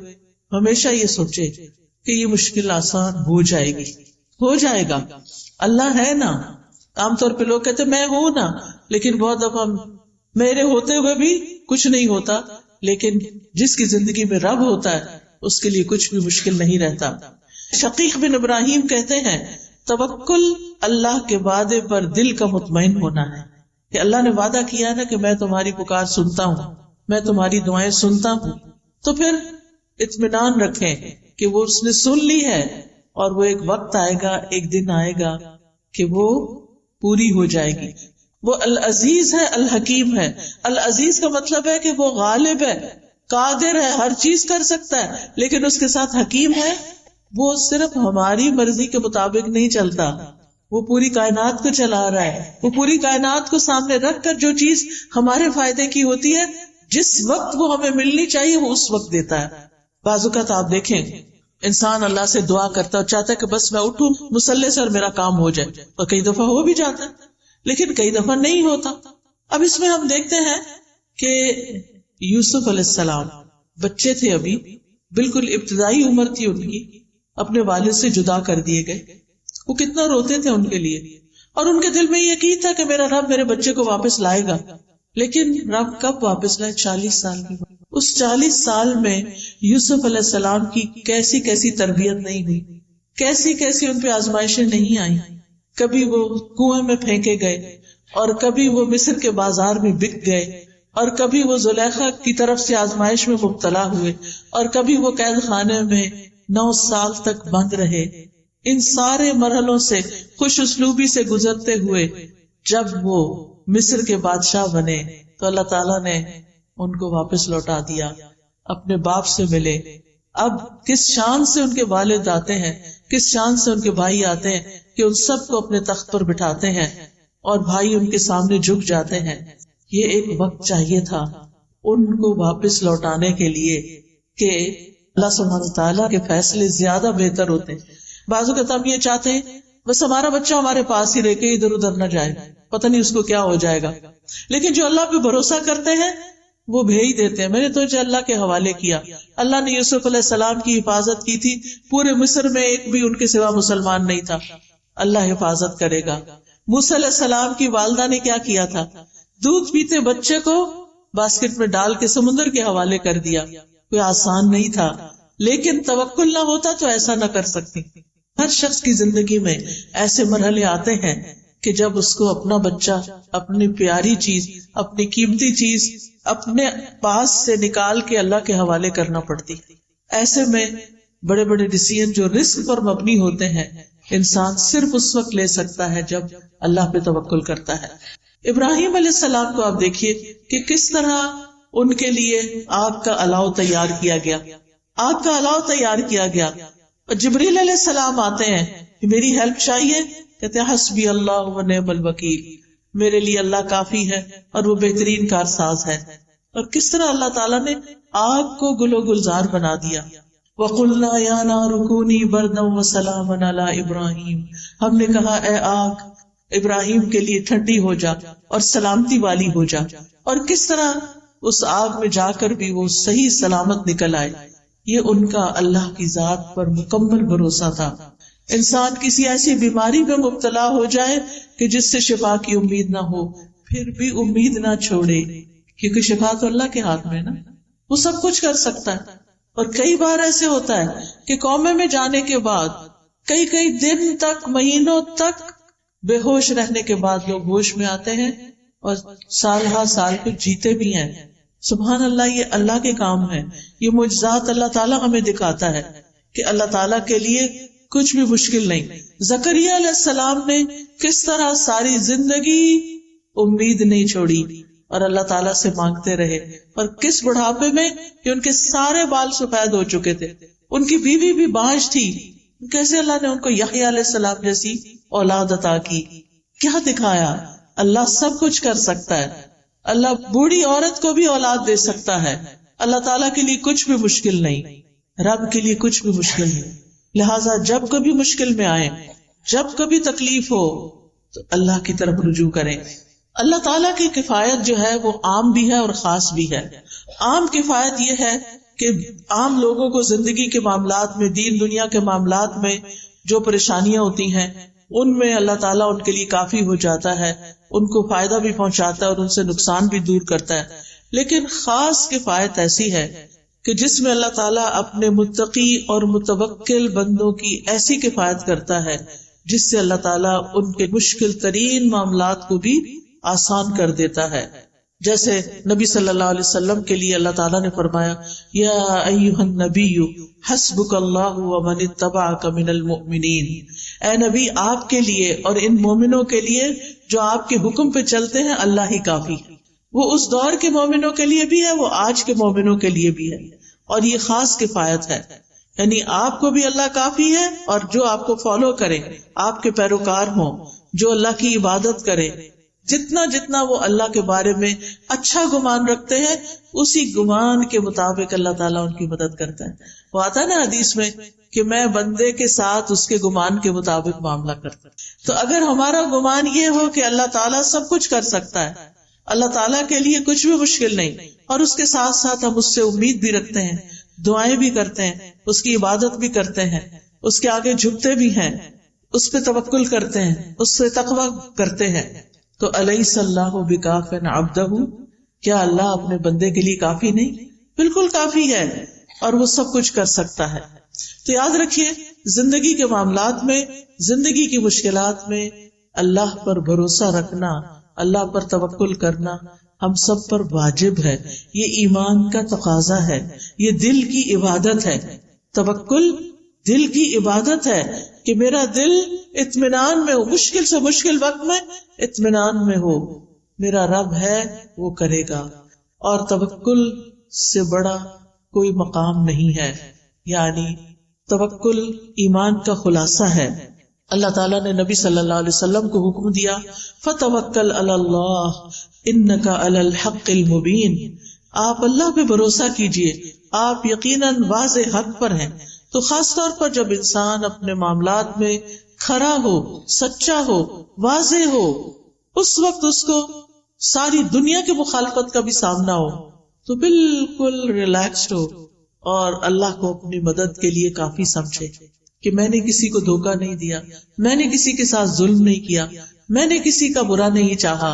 ہمیشہ یہ سوچے کہ یہ مشکل آسان ہو جائے گی، ہو جائے گا، اللہ ہے نا۔ عام طور پہ لوگ کہتے میں ہوں نا، لیکن بہت دفعہ میرے ہوتے ہوئے بھی کچھ نہیں ہوتا، لیکن جس کی زندگی میں رب ہوتا ہے اس کے لیے کچھ بھی مشکل نہیں رہتا۔ شقیق بن ابراہیم کہتے ہیں، توکل اللہ کے وعدے پر دل کا مطمئن ہونا ہے، کہ اللہ نے وعدہ کیا نا کہ میں تمہاری پکار سنتا ہوں، میں تمہاری دعائیں سنتا ہوں، تو پھر اطمینان رکھیں کہ وہ اس نے سن لی ہے، اور وہ ایک وقت آئے گا، ایک دن آئے گا کہ وہ پوری ہو جائے گی۔ وہ العزیز ہے، الحکیم ہے۔ العزیز کا مطلب ہے کہ وہ غالب ہے، قادر ہے، ہر چیز کر سکتا ہے، لیکن اس کے ساتھ حکیم ہے، وہ صرف ہماری مرضی کے مطابق نہیں چلتا، وہ پوری کائنات کو چلا رہا ہے، وہ پوری کائنات کو سامنے رکھ کر جو چیز ہمارے فائدے کی ہوتی ہے، جس وقت وہ ہمیں ملنی چاہیے وہ اس وقت دیتا ہے۔ بعض اوقات آپ دیکھیں انسان اللہ سے دعا کرتا ہے اور چاہتا ہے کہ بس میں اٹھوں مصلی سے اور میرا کام ہو جائے، اور کئی دفعہ ہو بھی جاتا ہے لیکن کئی دفعہ نہیں ہوتا۔ اب اس میں ہم دیکھتے ہیں کہ یوسف علیہ السلام بچے تھے، ابھی بالکل ابتدائی عمر تھی ان کی، اپنے والد سے جدا کر دیے گئے۔ وہ کتنا روتے تھے ان کے لیے، اور ان کے دل میں یہ یقین تھا کہ میرا رب میرے بچے کو واپس لائے گا، لیکن رب کب واپس لائے؟ 40 سال کے بعد۔ اس 40 سال میں یوسف علیہ السلام کی کیسی کیسی تربیت نہیں ہوئی، کیسی کیسی ان پہ آزمائشیں نہیں آئیں۔ کبھی وہ کنویں میں پھینکے گئے، اور کبھی وہ مصر کے بازار میں بک گئے، اور کبھی وہ زلیخا کی طرف سے آزمائش میں مبتلا ہوئے، اور کبھی وہ قید خانے میں 9 سال تک بند رہے۔ ان سارے مرحلوں سے خوش اسلوبی سے گزرتے ہوئے جب وہ مصر کے بادشاہ بنے تو اللہ تعالیٰ نے ان کو واپس لوٹا دیا، اپنے باپ سے ملے۔ اب کس شان سے ان کے والد آتے ہیں، کس شان سے ان کے بھائی آتے ہیں کہ ان سب کو اپنے تخت پر بٹھاتے ہیں اور بھائی ان کے سامنے جھک جاتے ہیں۔ یہ ایک وقت چاہیے تھا ان کو واپس لوٹانے کے لیے کہ اللہ سبحانہ وتعالیٰ کے فیصلے زیادہ بہتر ہوتے ہیں۔ بعض اوقات ہم یہ چاہتے ہیں بس ہمارا بچہ ہمارے پاس ہی رہ کے ادھر ادھر نہ جائے، پتہ نہیں اس کو کیا ہو جائے گا، لیکن جو اللہ پہ بھروسہ کرتے ہیں وہ بھیج دیتے ہیں۔ میں نے تو اللہ کے حوالے کیا، اللہ نے یوسف علیہ السلام کی حفاظت کی تھی، پورے مصر میں ایک بھی ان کے سوا مسلمان نہیں تھا، اللہ حفاظت کرے گا۔ موسیٰ علیہ السلام کی والدہ نے کیا کیا تھا؟ دودھ پیتے بچے کو باسکٹ میں ڈال کے سمندر کے حوالے کر دیا۔ کوئی آسان نہیں تھا، لیکن توکل نہ ہوتا تو ایسا نہ کر سکتی۔ ہر شخص کی زندگی میں ایسے مرحلے آتے ہیں کہ جب اس کو اپنا بچہ، اپنی پیاری چیز، اپنی قیمتی چیز اپنے پاس سے نکال کے اللہ کے حوالے کرنا پڑتی۔ ایسے میں بڑے بڑے ڈیسیژن جو رسک پر مبنی ہوتے ہیں انسان صرف اس وقت لے سکتا ہے جب اللہ پہ توکل کرتا ہے۔ ابراہیم علیہ السلام کو آپ دیکھیے کہ کس طرح ان کے لیے آگ کا الاؤ تیار کیا گیا، آگ کا الاؤ تیار کیا گیا، اور جبریل علیہ السلام آتے ہیں کہ میری ہیلپ چاہیے، کہتے ہیں حسبی اللہ و نعم الوکیل، میرے لیے اللہ کافی ہے اور وہ بہترین کارساز ہے۔ اور کس طرح اللہ تعالیٰ نے آگ کو گل و گلزار بنا دیا۔ وَقُلْنَا يَا نَارُ كُونِي بَرْدًا وَسَلَامًا عَلَىٰ إِبْرَاهِيمَ، ہم نے کہا اے آگ ابراہیم کے لیے ٹھنڈی ہو جا اور سلامتی والی ہو جا، اور کس طرح اس آگ میں جا کر بھی وہ صحیح سلامت نکل آئے۔ یہ ان کا اللہ کی ذات پر مکمل بھروسہ تھا۔ انسان کسی ایسی بیماری میں مبتلا ہو جائے کہ جس سے شفا کی امید نہ ہو، پھر بھی امید نہ چھوڑے، کیونکہ شفا تو اللہ کے ہاتھ میں نا، وہ سب کچھ کر سکتا ہے۔ اور کئی بار ایسے ہوتا ہے کہ کومے میں جانے کے بعد کئی دن تک، مہینوں تک بے ہوش رہنے کے بعد لوگ ہوش میں آتے ہیں اور سال ہر سال کو جیتے بھی ہیں۔ سبحان اللہ، یہ اللہ کے کام ہے، یہ معجزات اللہ تعالیٰ ہمیں دکھاتا ہے کہ اللہ تعالیٰ کے لیے کچھ بھی مشکل نہیں۔ زکریا علیہ السلام نے کس طرح ساری زندگی امید نہیں چھوڑی اور اللہ تعالیٰ سے مانگتے رہے، اور کس بڑھاپے میں کہ ان کے سارے بال سفید ہو چکے تھے، ان کی بیوی بھی بانجھ تھی، کیسے اللہ نے ان کو یحییٰ علیہ السلام جیسی اولاد عطا کی۔ کیا دکھایا؟ اللہ سب کچھ کر سکتا ہے، اللہ بوڑھی عورت کو بھی اولاد دے سکتا ہے، اللہ تعالیٰ کے لیے کچھ بھی مشکل نہیں، رب کے لیے کچھ بھی مشکل نہیں۔ لہٰذا جب کبھی مشکل میں آئے، جب کبھی تکلیف ہو، تو اللہ کی طرف رجوع کریں۔ اللہ تعالیٰ کی کفایت جو ہے وہ عام بھی ہے اور خاص بھی ہے۔ عام کفایت یہ ہے کہ عام لوگوں کو زندگی کے معاملات میں، دین دنیا کے معاملات میں جو پریشانیاں ہوتی ہیں ان میں اللہ تعالیٰ ان کے لیے کافی ہو جاتا ہے، ان کو فائدہ بھی پہنچاتا ہے اور ان سے نقصان بھی دور کرتا ہے۔ لیکن خاص کفایت ایسی ہے کہ جس میں اللہ تعالیٰ اپنے متقی اور متوکل بندوں کی ایسی کفایت کرتا ہے جس سے اللہ تعالیٰ ان کے مشکل ترین معاملات کو بھی آسان کر دیتا ہے۔ جیسے نبی صلی اللہ علیہ وسلم کے لیے اللہ تعالیٰ نے فرمایا یا ایھا النبی حسبک اللہ ومن اتبعک من المؤمنین، اے نبی آپ کے لیے اور ان مومنوں کے لیے جو آپ کے حکم پہ چلتے ہیں اللہ ہی کافی ہے۔ وہ اس دور کے مومنوں کے لیے بھی ہے، وہ آج کے مومنوں کے لیے بھی ہے، اور یہ خاص کفایت ہے، یعنی آپ کو بھی اللہ کافی ہے، اور جو آپ کو فالو کرے، آپ کے پیروکار ہوں، جو اللہ کی عبادت کرے، جتنا جتنا وہ اللہ کے بارے میں اچھا گمان رکھتے ہیں اسی گمان کے مطابق اللہ تعالیٰ ان کی مدد کرتا ہے. وہ آتا ہے نا حدیث میں کہ میں بندے کے ساتھ اس کے گمان کے مطابق معاملہ کرتا ہوں. تو اگر ہمارا گمان یہ ہو کہ اللہ تعالیٰ سب کچھ کر سکتا ہے، اللہ تعالیٰ کے لیے کچھ بھی مشکل نہیں، اور اس کے ساتھ ساتھ ہم اس سے امید بھی رکھتے ہیں، دعائیں بھی کرتے ہیں، اس کی عبادت بھی کرتے ہیں، اس کے آگے جھکتے بھی ہیں، اس پہ توکل کرتے ہیں، اس سے تقوی کرتے ہیں، تو الیس اللہ بکاف عبدہ، کیا اللہ اپنے بندے کے لیے کافی نہیں؟ بالکل کافی ہے، اور وہ سب کچھ کر سکتا ہے. تو یاد رکھیے زندگی کے معاملات میں، زندگی کی مشکلات میں اللہ پر بھروسہ رکھنا، اللہ پر توکل کرنا ہم سب پر واجب ہے. یہ ایمان کا تقاضا ہے، یہ دل کی عبادت ہے. توکل دل کی عبادت ہے کہ میرا دل اطمینان میں ہو، مشکل سے مشکل وقت میں اطمینان میں ہو، میرا رب ہے وہ کرے گا. اور توکل سے بڑا کوئی مقام نہیں ہے. یعنی توکل ایمان کا خلاصہ ہے. اللہ تعالیٰ نے نبی صلی اللہ علیہ وسلم کو حکم دیا فَتَوَكَّلْ عَلَى اللَّهِ إِنَّكَ عَلَى الْحَقِّ الْمُبِينِ، آپ اللہ پہ بھروسہ کیجئے، آپ یقیناً واضح حق پر ہیں. تو خاص طور پر جب انسان اپنے معاملات میں کھرا ہو، سچا ہو، واضح ہو، اس وقت اس کو ساری دنیا کی مخالفت کا بھی سامنا ہو تو بالکل ریلیکسڈ ہو اور اللہ کو اپنی مدد کے لیے کافی سمجھے کہ میں نے کسی کو دھوکہ نہیں دیا، میں نے کسی کے ساتھ ظلم نہیں کیا، میں نے کسی کا برا نہیں چاہا.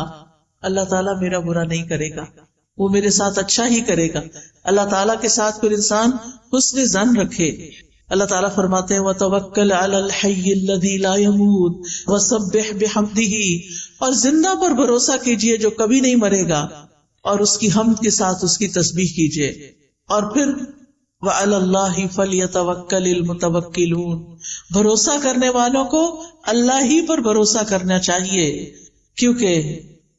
اللہ تعالیٰ میرا برا نہیں کرے گا، وہ میرے ساتھ اچھا ہی کرے گا. اللہ تعالیٰ کے ساتھ پھر انسان حسن ظن رکھے. اللہ تعالیٰ فرماتے ہیں وَتَوَكَّلْ عَلَى الْحَيِّ الَّذِي لَا يَمُوتُ وَسَبِّحْ بِحَمْدِهِ، اور زندہ پر بھروسہ کیجئے جو کبھی نہیں مرے گا، اور اس کی حمد کے ساتھ اس کی تسبیح کیجئے. اور پھر وَعَلَى اللَّهِ فَلْيَتَوَكَّلِ الْمُتَوَكِّلُونَ، بھروسہ کرنے والوں کو اللہ ہی پر بھروسہ کرنا چاہیے، کیونکہ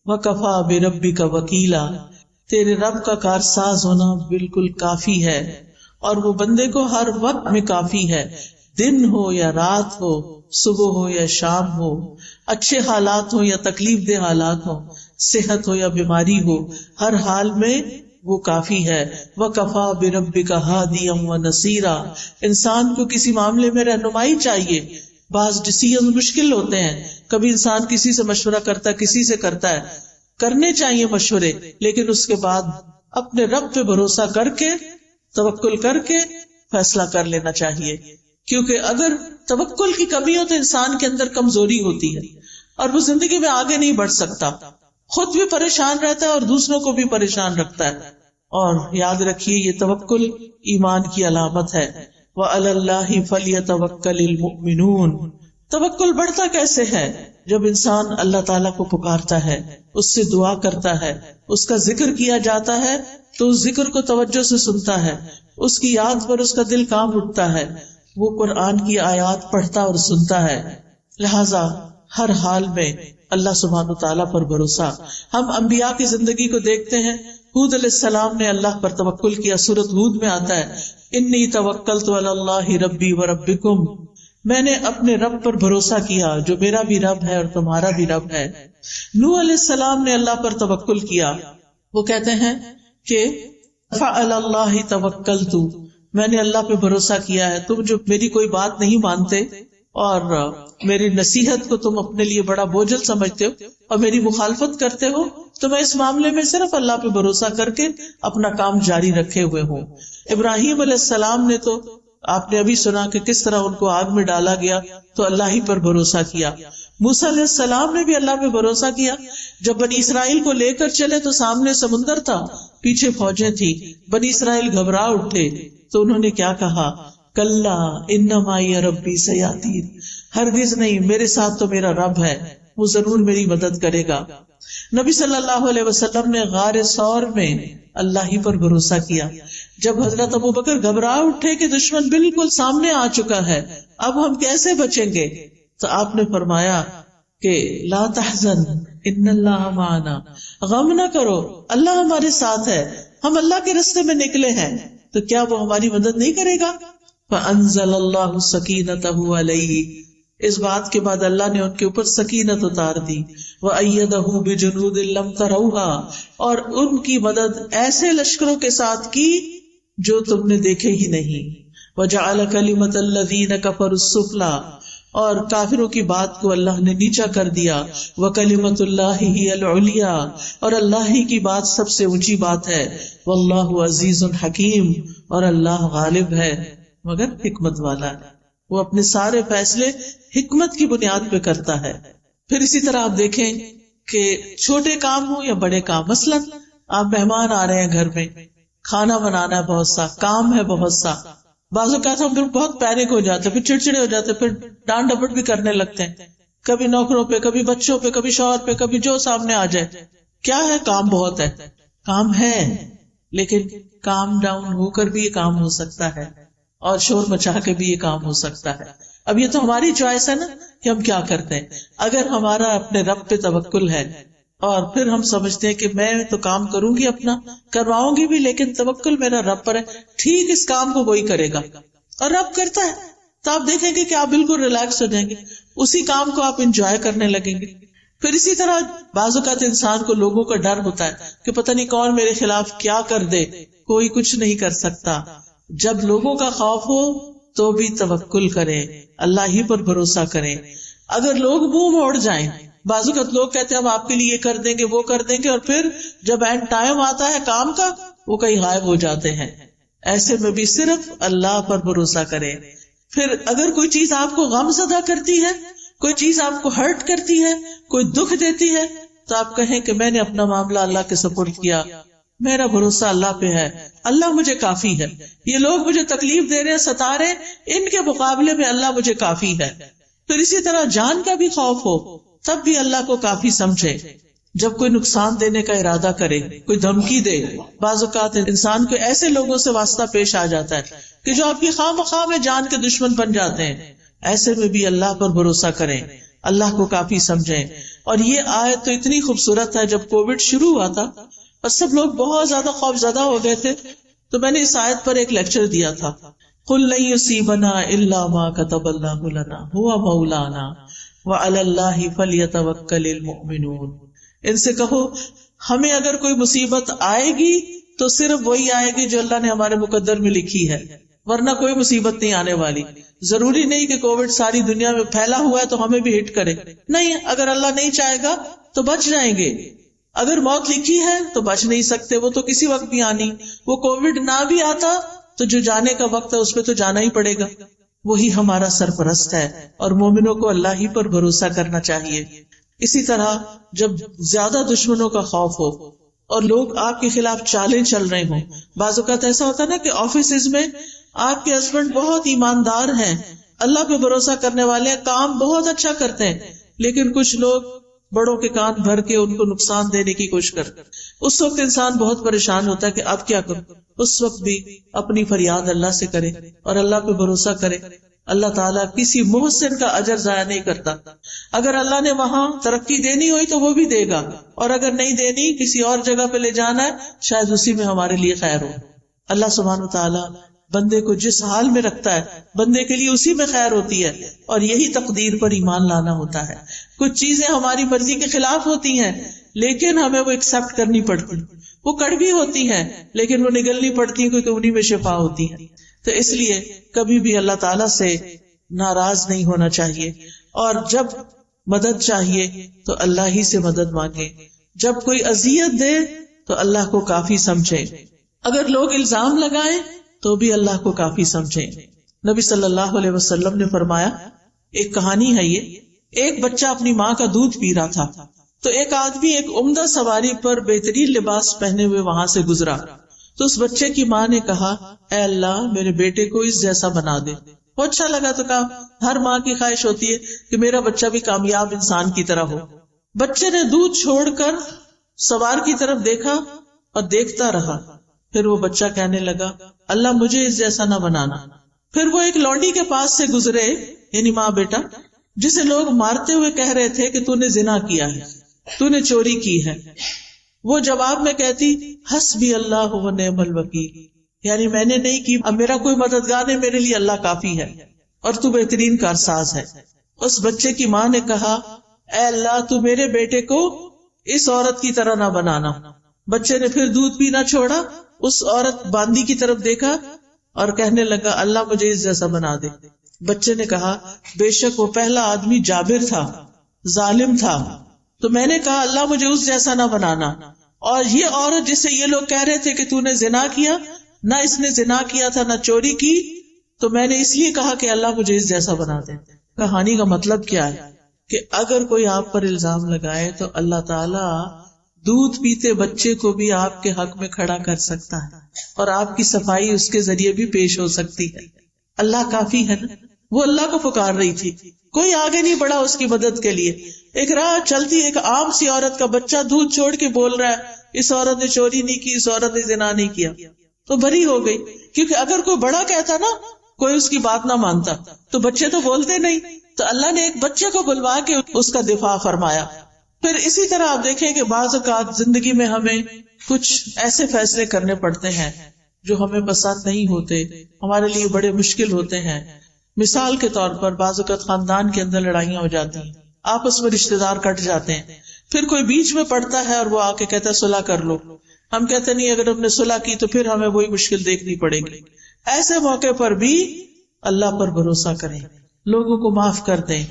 وَكَفَى بِرَبِّكَ وَكِيلًا، تیرے رب کا کارساز ہونا بالکل کافی ہے، اور وہ بندے کو ہر وقت میں کافی ہے، دن ہو یا رات ہو، صبح ہو یا شام ہو، اچھے حالات ہو یا تکلیف دہ حالات ہو، صحت ہو یا بیماری ہو، ہر حال میں وہ کافی ہے. وَكَفَى بِرَبِّكَ هَادِيًا وَنَصِيرًا، انسان کو کسی معاملے میں رہنمائی چاہیے. بعض ڈیسیژن مشکل ہوتے ہیں، کبھی انسان کسی سے مشورہ کرتا ہے، کسی سے کرتا ہے، کرنے چاہیے مشورے، لیکن اس کے بعد اپنے رب پہ بھروسہ کر کے، توکل کر کے فیصلہ کر لینا چاہیے. کیونکہ اگر توکل کی کمی ہو تو انسان کے اندر کمزوری ہوتی ہے اور وہ زندگی میں آگے نہیں بڑھ سکتا، خود بھی پریشان رہتا ہے اور دوسروں کو بھی پریشان رکھتا ہے. اور یاد رکھیے یہ توکل ایمان کی علامت ہے. وَعَلَى اللَّهِ فَلْيَتَوَكَّلِ الْمُؤْمِنُونَ، توکل بڑھتا کیسے ہے؟ جب انسان اللہ تعالیٰ کو پکارتا ہے، اس سے دعا کرتا ہے، اس کا ذکر کیا جاتا ہے تو اس ذکر کو توجہ سے سنتا ہے، اس کی یاد پر اس کا دل کانپ اٹھتا ہے، وہ قرآن کی آیات پڑھتا اور سنتا ہے. لہذا ہر حال میں اللہ سبحانہ تعالیٰ پر بھروسہ. ہم انبیاء کی زندگی کو دیکھتے ہیں. ہود علیہ السلام نے اللہ پر توکل کیا. سورۃ ہود میں آتا ہے انی توکلت علی اللہ ربی و ربکم، میں نے اپنے رب پر بھروسہ کیا جو میرا بھی رب ہے اور تمہارا بھی رب ہے. نوح علیہ السلام نے اللہ پر توکل کیا. وہ کہتے ہیں کہ فعلی اللہ توکلت، میں نے اللہ پہ بھروسہ کیا ہے. تم جو میری کوئی بات نہیں مانتے اور میری نصیحت کو تم اپنے لیے بڑا بوجھل سمجھتے ہو اور میری مخالفت کرتے ہو، تو میں اس معاملے میں صرف اللہ پہ بھروسہ کر کے اپنا کام جاری رکھے ہوئے ہوں. ابراہیم علیہ السلام نے تو آپ نے ابھی سنا کہ کس طرح ان کو آگ میں ڈالا گیا تو اللہ ہی پر بھروسہ کیا. موسیٰ علیہ السلام نے بھی اللہ پہ بھروسہ کیا. جب بنی اسرائیل کو لے کر چلے تو سامنے سمندر تھا، پیچھے فوجیں تھی، بنی اسرائیل گھبرا اٹھے تو انہوں نے کیا کہا؟ کلا ان معی ربی سیہدین، ہرگز نہیں، میرے ساتھ تو میرا رب ہے، وہ ضرور میری مدد کرے گا. نبی صلی اللہ علیہ وسلم نے غار ثور میں اللہ ہی پر بھروسہ کیا. جب حضرت ابوبکر گھبرا اٹھے کہ دشمن بالکل سامنے آ چکا ہے، اب ہم کیسے بچیں گے، تو آپ نے فرمایا کہ لا تحزن ان اللہ معنا، غم نہ کرو، اللہ ہمارے ساتھ ہے، ہم اللہ کے راستے میں نکلے ہیں، تو کیا وہ ہماری مدد نہیں کرے گا؟ فانزل اللہ سکینتہ علیہ، اس بات کے بعد اللہ نے ان کے اوپر سکینت اتار دی. وَأَيَّدَهُ بِجُنُودٍ لَّمْ تَرَوْهَا، اور ان کی مدد ایسے لشکروں کے ساتھ کی جو تم نے دیکھے ہی نہیں. وَجَعَلَ كَلِمَةَ الَّذِينَ كَفَرُوا السُّفْلَىٰ، اور کافروں کی بات کو اللہ نے نیچا کر دیا. وَكَلِمَةُ اللَّهِ هِيَ الْعُلْيَا، اور اللہ ہی کی بات سب سے اونچی بات ہے. وَاللَّهُ عَزِيزٌ حَكِيمٌ، اور اللہ غالب ہے مگر حکمت والا ہے، وہ اپنے سارے فیصلے حکمت کی بنیاد پہ کرتا ہے. پھر اسی طرح آپ دیکھیں کہ چھوٹے کام ہوں یا بڑے کام، مثلا آپ مہمان آ رہے ہیں گھر میں، کھانا بنانا ہے، بہت سا کام ہے، بہت سا. بعض اوقات ہم بہت پینک ہو جاتے ہیں، پھر چڑچڑے ہو جاتے ہیں، پھر ڈانٹ ڈپٹ بھی کرنے لگتے ہیں، کبھی نوکروں پہ، کبھی بچوں پہ، کبھی شوہر پہ، کبھی جو سامنے آ جائے. کیا ہے؟ کام بہت ہے. کام ہے لیکن کام ڈاؤن ہو کر بھی یہ کام ہو سکتا ہے، اور شور مچا کے بھی یہ کام ہو سکتا ہے. اب یہ تو ہماری چوائس ہے نا کہ ہم کیا کرتے ہیں. اگر ہمارا اپنے رب پہ توکل ہے اور پھر ہم سمجھتے ہیں کہ میں تو کام کروں گی، اپنا کرواؤں گی بھی، لیکن توکل میرا رب پر ہے، ٹھیک اس کام کو وہی کرے گا اور رب کرتا ہے، تو آپ دیکھیں گے کہ آپ بالکل ریلیکس ہو جائیں گے، اسی کام کو آپ انجوائے کرنے لگیں گے. پھر اسی طرح بعض اوقات انسان کو لوگوں کا ڈر ہوتا ہے کہ پتہ نہیں کون میرے خلاف کیا کر دے، کوئی کچھ نہیں کر سکتا. جب لوگوں کا خوف ہو تو بھی توکل کریں، اللہ ہی پر بھروسہ کریں. اگر لوگ منہ موڑ جائیں، بعض اوقات لوگ کہتے ہیں ہم آپ کے لیے یہ کر دیں گے، وہ کر دیں گے، اور پھر جب اینڈ ٹائم آتا ہے کام کا وہ کہیں غائب ہو جاتے ہیں. ایسے میں بھی صرف اللہ پر بھروسہ کریں. پھر اگر کوئی چیز آپ کو غم زدہ کرتی ہے، کوئی چیز آپ کو ہرٹ کرتی ہے، کوئی دکھ دیتی ہے، تو آپ کہیں کہ میں نے اپنا معاملہ اللہ کے سپرد کیا، میرا بھروسہ اللہ پہ ہے، اللہ مجھے کافی ہے. یہ لوگ مجھے تکلیف دے رہے ہیں، ستا رہے ہیں، ان کے مقابلے میں اللہ مجھے کافی ہے. پھر اسی طرح جان کا بھی خوف ہو تب بھی اللہ کو کافی سمجھے. جب کوئی نقصان دینے کا ارادہ کرے، کوئی دھمکی دے، بعض اوقات انسان کو ایسے لوگوں سے واسطہ پیش آ جاتا ہے کہ جو آپ کی خواہ مخواہ میں جان کے دشمن بن جاتے ہیں. ایسے میں بھی اللہ پر بھروسہ کریں، اللہ کو کافی سمجھیں. اور یہ آیت تو اتنی خوبصورت ہے. جب کووڈ شروع ہوا تھا اور سب لوگ بہت زیادہ خوف زدہ ہو گئے تھے، تو میں نے اس آیت پر ایک لیکچر دیا تھا، قُلْ لَن يُصِيبَنَا إِلَّا مَا كَتَبَ اللَّهُ لَنَا هُوَ مَوْلَانَا وَعَلَى اللَّهِ فَلْيَتَوَكَّلِ الْمُؤْمِنُونَ. ان سے کہو ہمیں اگر کوئی مصیبت آئے گی تو صرف وہی آئے گی جو اللہ نے ہمارے مقدر میں لکھی ہے، ورنہ کوئی مصیبت نہیں آنے والی. ضروری نہیں کہ کووڈ ساری دنیا میں پھیلا ہوا ہے تو ہمیں بھی ہٹ کرے، نہیں، اگر اللہ نہیں چاہے گا تو بچ جائیں گے. اگر موت لکھی ہے تو بچ نہیں سکتے، وہ تو کسی وقت بھی آنی. وہ کووڈ نہ بھی آتا تو جو جانے کا وقت ہے اس پہ تو جانا ہی پڑے گا. وہی ہمارا سرپرست ہے، اور مومنوں کو اللہ ہی پر بھروسہ کرنا چاہیے. اسی طرح جب زیادہ دشمنوں کا خوف ہو اور لوگ آپ کے خلاف چالیں چل رہے ہوں، بعض اوقات ایسا ہوتا ہے نا کہ آفیسز میں آپ کے ہسبینڈ بہت ایماندار ہیں، اللہ پہ بھروسہ کرنے والے ہیں، کام بہت اچھا کرتے ہیں، لیکن کچھ لوگ بڑوں کے کان بھر کے ان کو نقصان دینے کی کوشش کرتے. اس وقت انسان بہت پریشان ہوتا ہے کہ اب کیا کروں. اس وقت بھی اپنی فریاد اللہ سے کرے اور اللہ پہ بھروسہ کرے. اللہ تعالیٰ کسی محسن کا اجر ضائع نہیں کرتا. اگر اللہ نے وہاں ترقی دینی ہوئی تو وہ بھی دے گا، اور اگر نہیں دینی، کسی اور جگہ پہ لے جانا ہے، شاید اسی میں ہمارے لیے خیر ہو. اللہ سبحانہ وتعالیٰ بندے کو جس حال میں رکھتا ہے بندے کے لیے اسی میں خیر ہوتی ہے، اور یہی تقدیر پر ایمان لانا ہوتا ہے. کچھ چیزیں ہماری مرضی کے خلاف ہوتی ہیں لیکن ہمیں وہ ایکسپٹ کرنی پڑتی، وہ کڑوی ہوتی ہیں لیکن وہ نگلنی پڑتی ہیں کیونکہ انہی میں شفا ہوتی ہے. تو اس لیے کبھی بھی اللہ تعالیٰ سے ناراض نہیں ہونا چاہیے، اور جب مدد چاہیے تو اللہ ہی سے مدد مانگے. جب کوئی اذیت دے تو اللہ کو کافی سمجھے. اگر لوگ الزام لگائیں تو بھی اللہ کو کافی سمجھیں. نبی صلی اللہ علیہ وسلم نے فرمایا، ایک کہانی ہے یہ، ایک بچہ اپنی ماں کا دودھ پی رہا تھا تو ایک آدمی ایک عمدہ سواری پر بہترین لباس پہنے ہوئے وہاں سے گزرا. تو اس بچے کی ماں نے کہا، اے اللہ میرے بیٹے کو اس جیسا بنا دے. وہ اچھا لگا تو کہا، ہر ماں کی خواہش ہوتی ہے کہ میرا بچہ بھی کامیاب انسان کی طرح ہو. بچے نے دودھ چھوڑ کر سوار کی طرف دیکھا اور دیکھتا رہا. پھر وہ بچہ کہنے لگا، اللہ مجھے اس جیسا نہ بنانا. پھر وہ ایک لونڈی کے پاس سے گزرے، یعنی ماں بیٹا، جسے لوگ مارتے ہوئے کہہ رہے تھے کہ تو نے زنا کیا ہے، تو نے چوری کی ہے. وہ جواب میں کہتی، حسبی اللہ و نعم الوکیل، یعنی میں نے نہیں کی، اب میرا کوئی مددگار نہیں، میرے لیے اللہ کافی ہے اور تو بہترین کارساز ہے. اس بچے کی ماں نے کہا اے اللہ تو میرے بیٹے کو اس عورت کی طرح نہ بنانا. بچے نے پھر دودھ پینا چھوڑا, اس عورت باندی کی طرف دیکھا اور کہنے لگا اللہ مجھے اس جیسا بنا دے. بچے نے کہا بے شک وہ پہلا آدمی جابر تھا, ظالم تھا, تو میں نے کہا اللہ مجھے اس جیسا نہ بنانا. اور یہ عورت جس سے یہ لوگ کہہ رہے تھے کہ تو نے زنا کیا, نہ اس نے زنا کیا تھا نہ چوری کی, تو میں نے اس لیے کہا کہ اللہ مجھے اس جیسا بنا دے. کہانی کا مطلب کیا ہے کہ اگر کوئی آپ پر الزام لگائے تو اللہ تعالیٰ دودھ پیتے بچے کو بھی آپ کے حق میں کھڑا کر سکتا ہے اور آپ کی صفائی اس کے ذریعے بھی پیش ہو سکتی ہے. اللہ کافی ہے نا. وہ اللہ کو پکار رہی تھی, کوئی آگے نہیں بڑھا اس کی مدد کے لیے. ایک راہ چلتی ایک عام سی عورت کا بچہ دودھ چھوڑ کے بول رہا ہے اس عورت نے چوری نہیں کی, اس عورت نے زنا نہیں کیا, تو بری ہو گئی. کیونکہ اگر کوئی بڑا کہتا نا, کوئی اس کی بات نہ مانتا, تو بچے تو بولتے نہیں, تو اللہ نے ایک بچے کو بلوا کے اس کا دفاع فرمایا. پھر اسی طرح آپ دیکھیں کہ بعض اوقات زندگی میں ہمیں کچھ ایسے فیصلے کرنے پڑتے ہیں جو ہمیں پسند نہیں ہوتے, ہمارے لیے بڑے مشکل ہوتے ہیں. مثال کے طور پر بعض اوقات خاندان کے اندر لڑائیاں ہو جاتی ہیں, آپس میں رشتے دار کٹ جاتے ہیں, پھر کوئی بیچ میں پڑتا ہے اور وہ آ کے کہتا ہے صلح کر لو. ہم کہتے نہیں اگر ہم نے صلح کی تو پھر ہمیں وہی مشکل دیکھنی پڑے گی. ایسے موقع پر بھی اللہ پر بھروسہ کریں, لوگوں کو معاف کر دیں,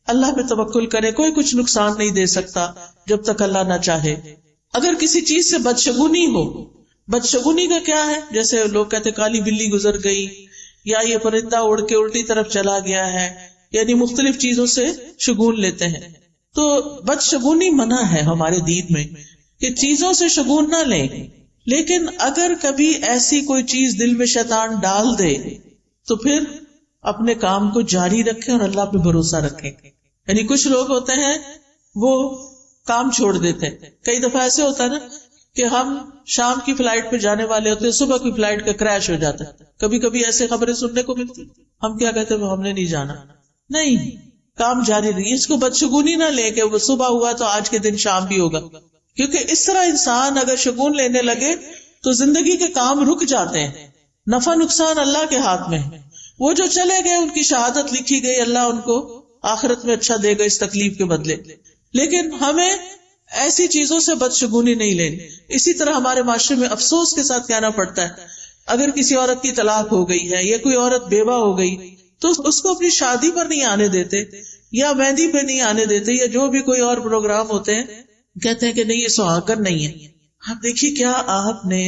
اللہ پہ توکل کریں. کوئی کچھ نقصان نہیں دے سکتا جب تک اللہ نہ چاہے. اگر کسی چیز سے بدشگونی ہو, بدشگونی کا کیا ہے, جیسے لوگ کہتے کالی بلی گزر گئی, یا یہ پرندہ اڑ کے الٹی طرف چلا گیا ہے, یعنی مختلف چیزوں سے شگون لیتے ہیں. تو بدشگونی منع ہے ہمارے دین میں کہ چیزوں سے شگون نہ لیں. لیکن اگر کبھی ایسی کوئی چیز دل میں شیطان ڈال دے تو پھر اپنے کام کو جاری رکھیں اور اللہ پہ بھروسہ رکھیں. یعنی کچھ لوگ ہوتے ہیں وہ کام چھوڑ دیتے ہیں. کئی دفعہ ایسے ہوتا ہے نا کہ ہم شام کی فلائٹ پہ جانے والے ہوتے ہیں, صبح کی فلائٹ کا کریش ہو جاتا ہے. کبھی کبھی ایسے خبریں سننے کو ملتی, ہم کیا کہتے ہیں ہم نے نہیں جانا. نہیں, کام جاری رہی. اس کو بدشگونی نہ لے کہ وہ صبح ہوا تو آج کے دن شام بھی ہوگا, کیونکہ اس طرح انسان اگر شگون لینے لگے تو زندگی کے کام رک جاتے ہیں. نفع نقصان اللہ کے ہاتھ میں ہے. وہ جو چلے گئے ان کی شہادت لکھی گئی, اللہ ان کو آخرت میں اچھا دے گا اس تکلیف کے بدلے. لیکن ہمیں ایسی چیزوں سے بدشگونی نہیں لینی. اسی طرح ہمارے معاشرے میں افسوس کے ساتھ کہنا پڑتا ہے اگر کسی عورت کی طلاق ہو گئی ہے یا کوئی عورت بیوہ ہو گئی تو اس کو اپنی شادی پر نہیں آنے دیتے, یا مہندی پہ نہیں آنے دیتے, یا جو بھی کوئی اور پروگرام ہوتے ہیں کہتے ہیں کہ نہیں یہ سہاگن نہیں ہے. آپ دیکھیے کیا آپ نے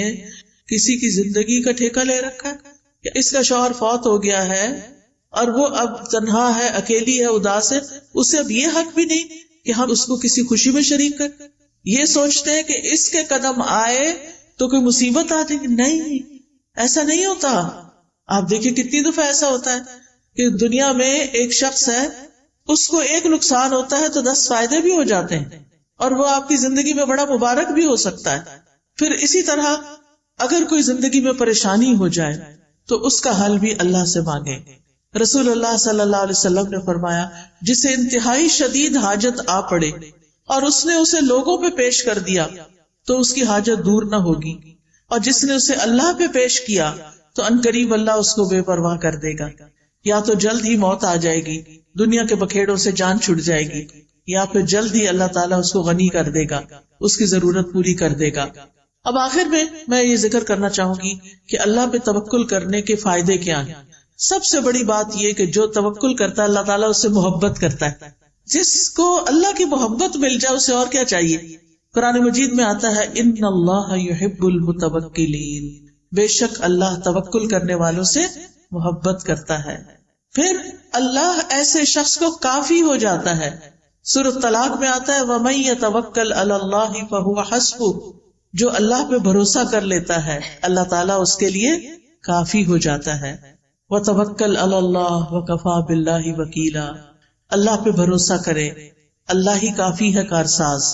کسی کی زندگی کا ٹھیکہ لے رکھا ہے. اس کا شوہر فوت ہو گیا ہے اور وہ اب تنہا ہے, اکیلی ہے, اداس ہے, اسے اب یہ حق بھی نہیں کہ ہم اس کو کسی خوشی میں شریک کر. یہ سوچتے ہیں کہ اس کے قدم آئے تو کوئی مصیبت آ جائے گی. نہیں, ایسا نہیں ہوتا. آپ دیکھیں کتنی دفعہ ایسا ہوتا ہے کہ دنیا میں ایک شخص ہے, اس کو ایک نقصان ہوتا ہے تو 10 فائدے بھی ہو جاتے ہیں, اور وہ آپ کی زندگی میں بڑا مبارک بھی ہو سکتا ہے. پھر اسی طرح اگر کوئی زندگی میں پریشانی ہو جائے تو اس کا حل بھی اللہ سے مانگے. رسول اللہ صلی اللہ علیہ وسلم نے فرمایا جسے انتہائی شدید حاجت آ پڑے اور اس نے اسے لوگوں پہ پیش کر دیا تو اس کی حاجت دور نہ ہوگی, اور جس نے اسے اللہ پہ پیش کیا تو عنقریب اللہ اس کو بے پرواہ کر دے گا. یا تو جلد ہی موت آ جائے گی, دنیا کے بکھیڑوں سے جان چھٹ جائے گی, یا پھر جلد ہی اللہ تعالیٰ اس کو غنی کر دے گا, اس کی ضرورت پوری کر دے گا. اب آخر میں یہ ذکر کرنا چاہوں گی کہ اللہ پہ توکل کرنے کے فائدے کیا ہیں. سب سے بڑی بات یہ کہ جو توکل کرتا ہے اللہ تعالیٰ اس سے محبت کرتا ہے. جس کو اللہ کی محبت مل جائے اسے اور کیا چاہیے. قرآن مجید میں آتا ہے ان اللہ یحب المتوکلین, بے شک اللہ توکل کرنے والوں سے محبت کرتا ہے. پھر اللہ ایسے شخص کو کافی ہو جاتا ہے. سورۃ طلاق میں آتا ہے وَمَن يَتَوَکَّلْ عَلَى اللَّهِ فَهُوَ حَسْبُهُ, جو اللہ پہ بھروسہ کر لیتا ہے اللہ تعالیٰ اس کے لیے کافی ہو جاتا ہے. وَتَوَکَّلْ عَلَى اللَّهِ وَكَفَى بِاللَّهِ وَكِيلًا, اللہ پہ بھروسہ کرے, اللہ ہی کافی ہے کارساز.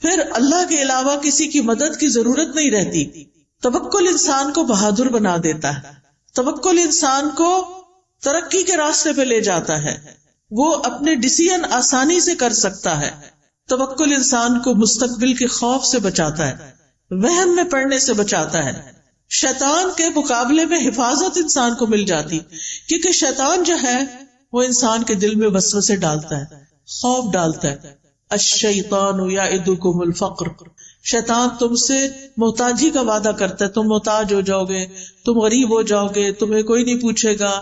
پھر اللہ کے علاوہ کسی کی مدد کی ضرورت نہیں رہتی. توکل انسان کو بہادر بنا دیتا ہے, توکل انسان کو ترقی کے راستے پہ لے جاتا ہے, وہ اپنے ڈیسیژن آسانی سے کر سکتا ہے. توکل انسان کو مستقبل کے خوف سے بچاتا ہے, وہم میں پڑنے سے بچاتا ہے. شیطان کے مقابلے میں حفاظت انسان کو مل جاتی, کیونکہ شیطان جو ہے وہ انسان کے دل میں وسوسے ڈالتا ہے، خوف ڈالتا ہے. الشیطان یعدکم الفقر، شیطان تم سے محتاجی کا وعدہ کرتا ہے، تم محتاج ہو جاؤ گے، تم غریب ہو جاؤ گے، تمہیں کوئی نہیں پوچھے گا،